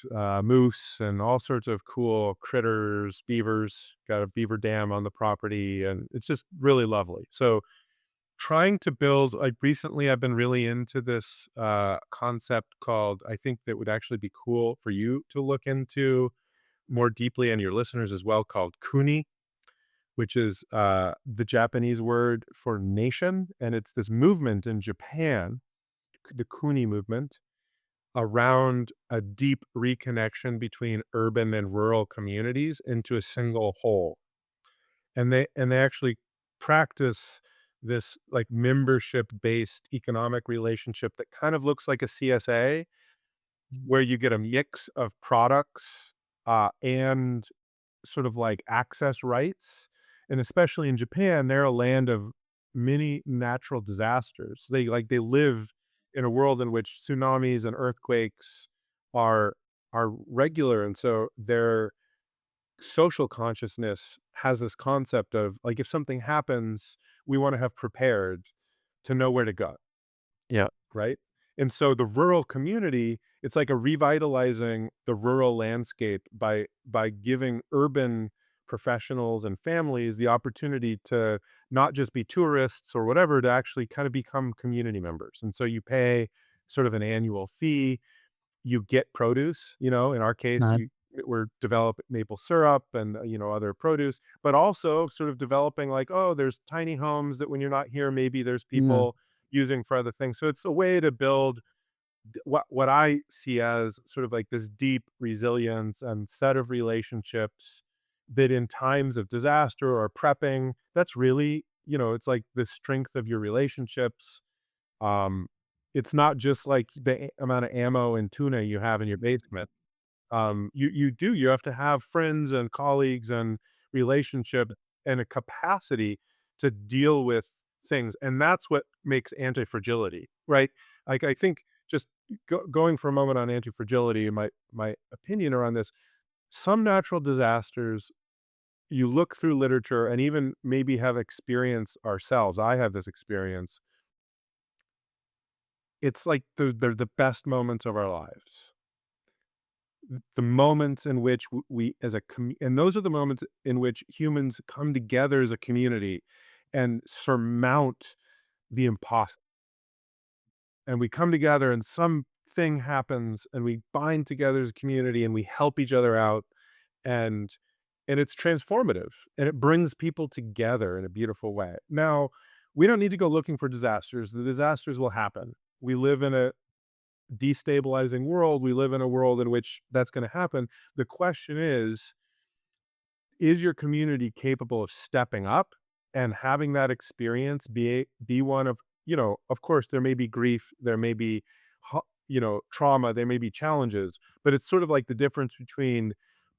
moose and all sorts of cool critters, beavers. Got a beaver dam on the property, and it's just really lovely. So, trying to build like recently, I've been really into this concept called I think that would actually be cool for you to look into more deeply and your listeners as well, called Kuni, which is the Japanese word for nation, and it's this movement in Japan, the Kuni movement around a deep reconnection between urban and rural communities into a single whole. And they actually practice this, like, membership-based economic relationship that kind of looks like a CSA, where you get a mix of products, and sort of like access rights. And especially in Japan, they're a land of many natural disasters. They live in a world in which tsunamis and earthquakes are regular. And so their social consciousness has this concept of, like, if something happens, we want to have prepared to know where to go. Yeah. Right? And so the rural community, it's like a revitalizing the rural landscape by giving urban professionals and families the opportunity to not just be tourists or whatever, to actually kind of become community members. And so you pay sort of an annual fee, you get produce, in our case, Mad. we're developing maple syrup and, other produce, but also sort of developing, like, oh, there's tiny homes that when you're not here, maybe there's Yeah. people using for other things. So it's a way to build what I see as sort of like this deep resilience and set of relationships that in times of disaster or prepping, that's really, it's like the strength of your relationships. um, it's not just like the amount of ammo and tuna you have in your basement. You have to have friends and colleagues and relationship and a capacity to deal with things, and that's what makes anti-fragility, right? Like, I think just going for a moment on anti-fragility, my opinion around this, some natural disasters, you look through literature and even maybe have experience ourselves. I have this experience. It's like they're the best moments of our lives. The moments in which we as a and those are the moments in which humans come together as a community and surmount the impossible. And we come together and something happens and we bind together as a community and we help each other out, and it's transformative and it brings people together in a beautiful way. Now, we don't need to go looking for disasters. The disasters will happen. We live in a destabilizing world. We live in a world in which that's going to happen. The question is your community capable of stepping up and having that experience be one of, of course there may be grief, there may be trauma, there may be challenges, but it's sort of like the difference between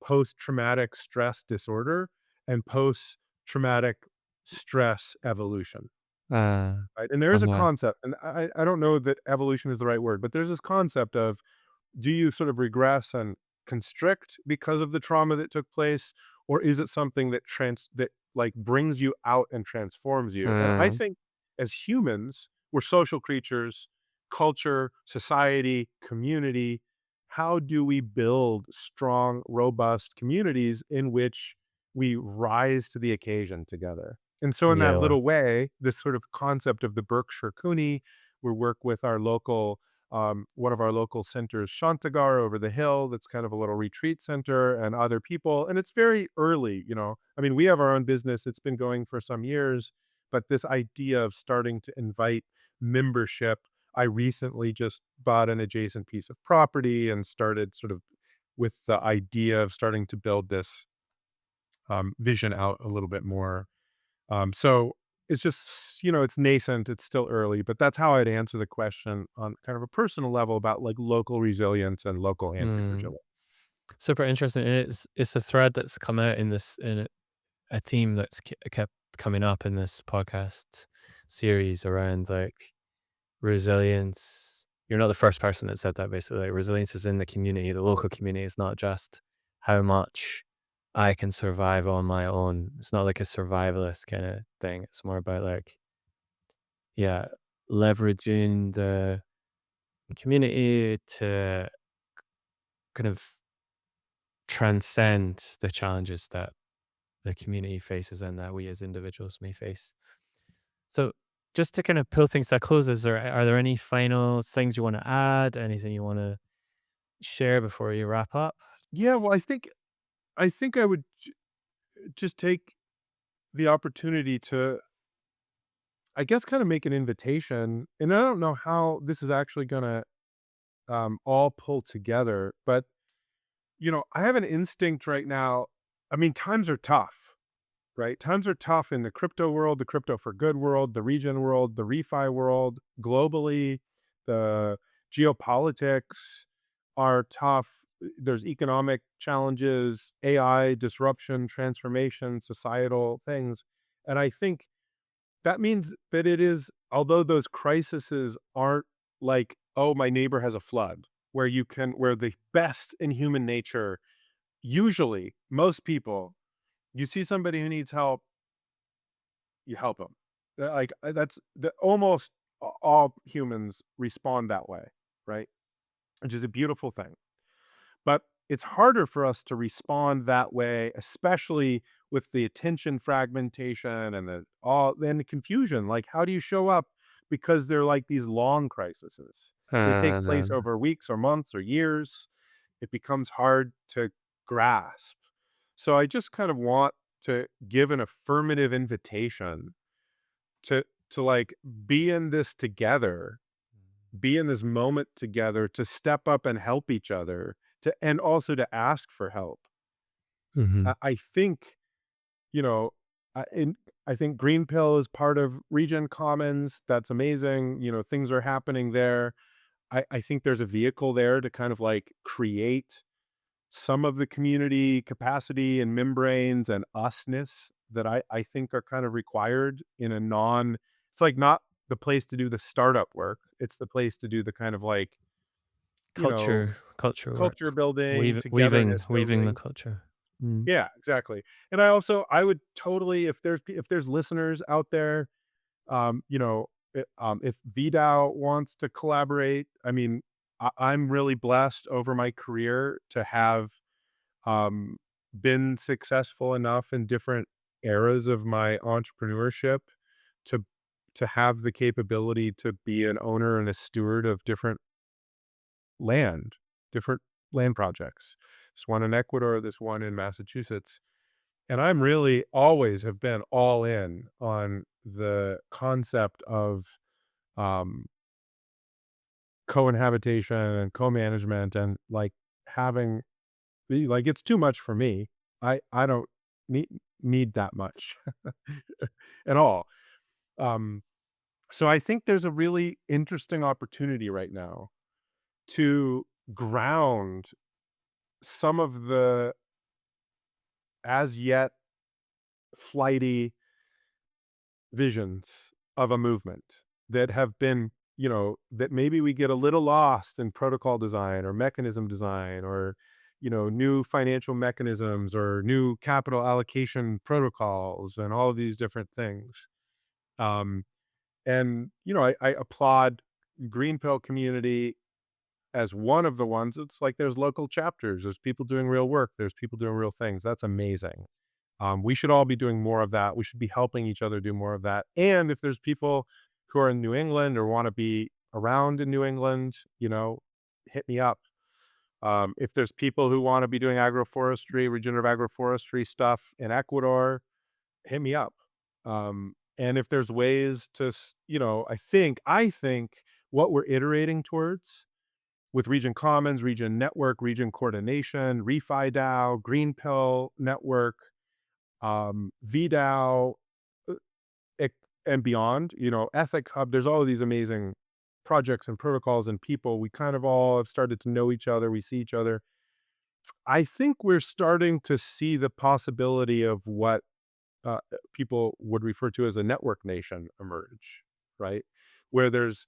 post traumatic stress disorder and post traumatic stress evolution. Uh, Right? And there is a I'm concept, and I don't know that evolution is the right word, but there's this concept of, do you sort of regress and constrict because of the trauma that took place, or is it something that like brings you out and transforms you? And I uh, think as humans, we're social creatures, culture, society, community. How do we build strong, robust communities in which we rise to the occasion together? And so in that yeah. little way, this sort of concept of the Berkshire Kuni, we work with our local one of our local centers, Shantagar over the hill, that's kind of a little retreat center, and other people. And it's very early, I mean, we have our own business. It's been going for some years, but this idea of starting to invite membership, I recently just bought an adjacent piece of property and started sort of with the idea of starting to build this vision out a little bit more. So it's just, it's nascent, it's still early, but that's how I'd answer the question on kind of a personal level about like local resilience and local Mm. anti-fragility. Super interesting. And it's a thread that's come out in this in a theme that's kept coming up in this podcast series around like resilience. You're not the first person that said that. Basically, like, resilience is in the community, the local community. It's not just how much I can survive on my own. It's not like a survivalist kind of thing. It's more about like, yeah, leveraging the community to kind of transcend the challenges that the community faces and that we as individuals may face. So, just to kind of pull things to a close, are there any final things you want to add? Anything you want to share before you wrap up? Yeah, well, I think I would just take the opportunity to, I guess, kind of make an invitation. And I don't know how this is actually gonna all pull together. But, I have an instinct right now. I mean, times are tough, right? Times are tough in the crypto world, the crypto for good world, the regen world, the refi world, globally. The geopolitics are tough. There's economic challenges, AI disruption, transformation, societal things. And I think that means that it is, although those crises aren't like, oh, my neighbor has a flood, where the best in human nature, usually, most people, you see somebody who needs help, you help them. That's almost all humans respond that way, right? Which is a beautiful thing. But it's harder for us to respond that way, especially with the attention fragmentation and the confusion. Like, how do you show up? Because they're like these long crises. They take place Um, over weeks or months or years. It becomes hard to grasp. So I just kind of want to give an affirmative invitation to like be in this together, be in this moment together, to step up and help each other, and also to ask for help. mhm, I think, you know, in I think Green Pill is part of Regen Commons. That's amazing. Things are happening there. I think there's a vehicle there to kind of like create some of the community capacity and membranes and usness that I think are kind of required in a non, it's like not the place to do the startup work. It's the place to do the kind of like, you know, culture culture work, building, weaving togetherness weaving the building. culture. Mm. Yeah, exactly. And I would totally, if there's listeners out there, if VDAO wants to collaborate, I mean, I'm really blessed over my career to have um, been successful enough in different eras of my entrepreneurship to have the capability to be an owner and a steward of land, different land projects. This one in Ecuador, this one in Massachusetts. And I'm really always have been all in on the concept of um, co-inhabitation and co-management, and like having like it's too much for me. I don't need that much at all. Um, so I think there's a really interesting opportunity right now to ground some of the as yet flighty visions of a movement that have been, that maybe we get a little lost in protocol design or mechanism design, or, new financial mechanisms or new capital allocation protocols and all of these different things. Um, and, I applaud Green Pill community as one of the ones. It's like there's local chapters, there's people doing real work, there's people doing real things. That's amazing. We should all be doing more of that. We should be helping each other do more of that. And if there's people who are in New England or want to be around in New England, hit me up. If there's people who want to be doing agroforestry, regenerative agroforestry stuff in Ecuador, hit me up. And if there's ways to, I think what we're iterating towards with Regen Commons, Regen Network, Regen Coordination, Refi DAO, Green Pill Network, VDAO, uh, and beyond, Ethic Hub. There's all of these amazing projects and protocols and people. We kind of all have started to know each other. We see each other. I think we're starting to see the possibility of what people would refer to as a network nation emerge, right? Where there's,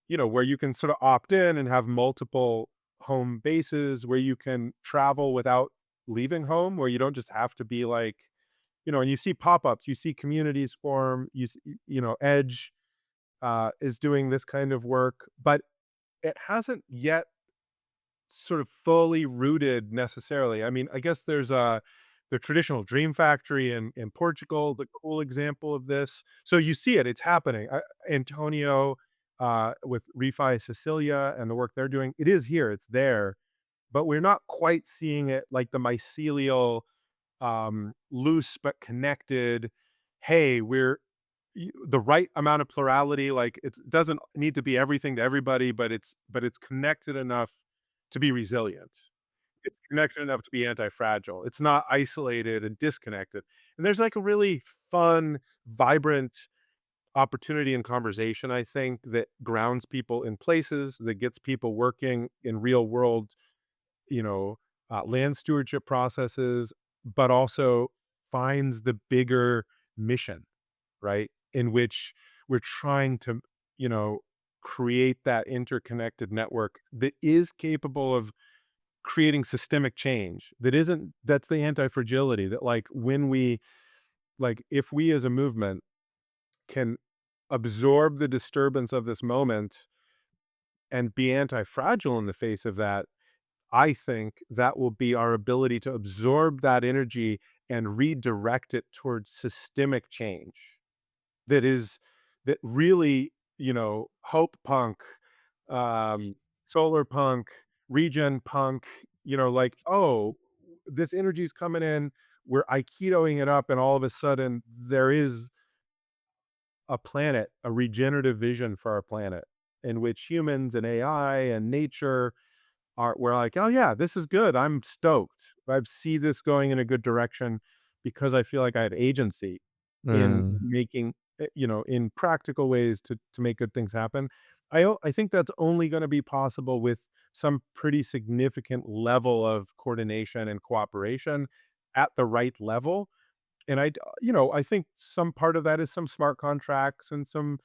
where you can sort of opt in and have multiple home bases, where you can travel without leaving home, where you don't just have to be like, and you see pop-ups, you see communities form, Edge is doing this kind of work, but it hasn't yet sort of fully rooted necessarily. I mean, I guess there's the traditional dream factory in Portugal, the cool example of this. So you see it, it's happening. Antonio with Refi Sicilia and the work they're doing, it is here, it's there, but we're not quite seeing it like the mycelial, loose but connected. Hey, we're the right amount of plurality. Like it doesn't need to be everything to everybody, but it's connected enough to be resilient. It's connected enough to be anti-fragile. It's not isolated and disconnected. And there's like a really fun, vibrant opportunity and conversation, I think, that grounds people in places, that gets people working in real world, you know, land stewardship processes, but also finds the bigger mission, right? In which we're trying to, you know, create that interconnected network that is capable of creating systemic change, that isn't, that's the anti-fragility, that like when we, like if we as a movement can absorb the disturbance of this moment and be anti-fragile in the face of that, I think that will be our ability to absorb that energy and redirect it towards systemic change that is, that really, you know, hope punk, um, solar punk, regen punk, you know, like, oh, this energy is coming in, we're aikitoing it up, and all of a sudden there is a planet, a regenerative vision for our planet in which humans and AI and nature are, we're like, "Oh, yeah, this is good. I'm stoked. I see this going in a good direction because I feel like I have agency in Mm. making, you know, in practical ways to make good things happen." I think that's only gonna be possible with some pretty significant level of coordination and cooperation at the right level, and you know, I think some part of that is some smart contracts and some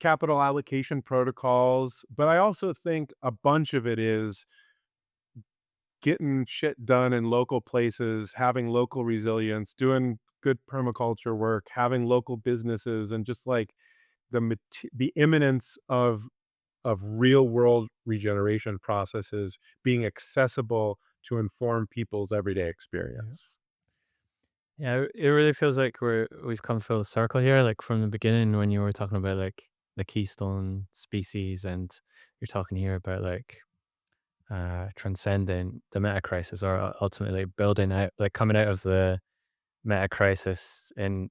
capital allocation protocols, but I also think a bunch of it is getting shit done in local places, having local resilience, doing good permaculture work, having local businesses, and just like the imminence of real world regeneration processes being accessible to inform people's everyday Yeah. experience. Yeah, it really feels like we've come full circle here, like from the beginning when you were talking about like the Keystone species, and you're talking here about like transcending the meta crisis, or ultimately building out, like coming out of the meta crisis in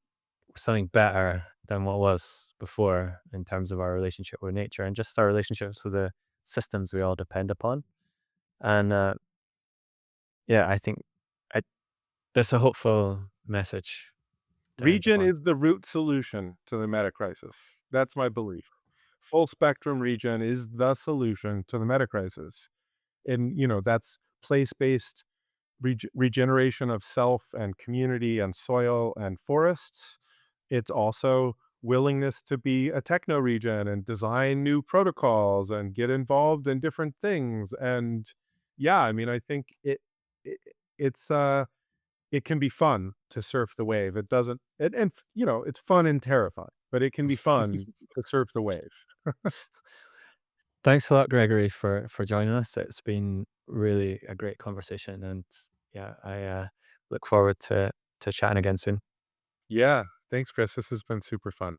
something better than what was before in terms of our relationship with nature and just our relationships with the systems we all depend upon. And yeah, I think I, that's a hopeful message to end Regen upon. is the root solution to the meta crisis. That's my belief. Full spectrum regen is the solution to the meta crisis. And, you know, that's place-based regeneration of self and community and soil and forests. It's also willingness to be a techno regen and design new protocols and get involved in different things. And yeah, I mean, I think it it's it can be fun to surf the wave. It doesn't, and you know, it's fun and terrifying, but it can be fun to surf the wave. Thanks a lot, Gregory, for joining us. It's been really a great conversation, and yeah, I look forward to chatting again soon. Yeah, thanks, Chris. This has been super fun.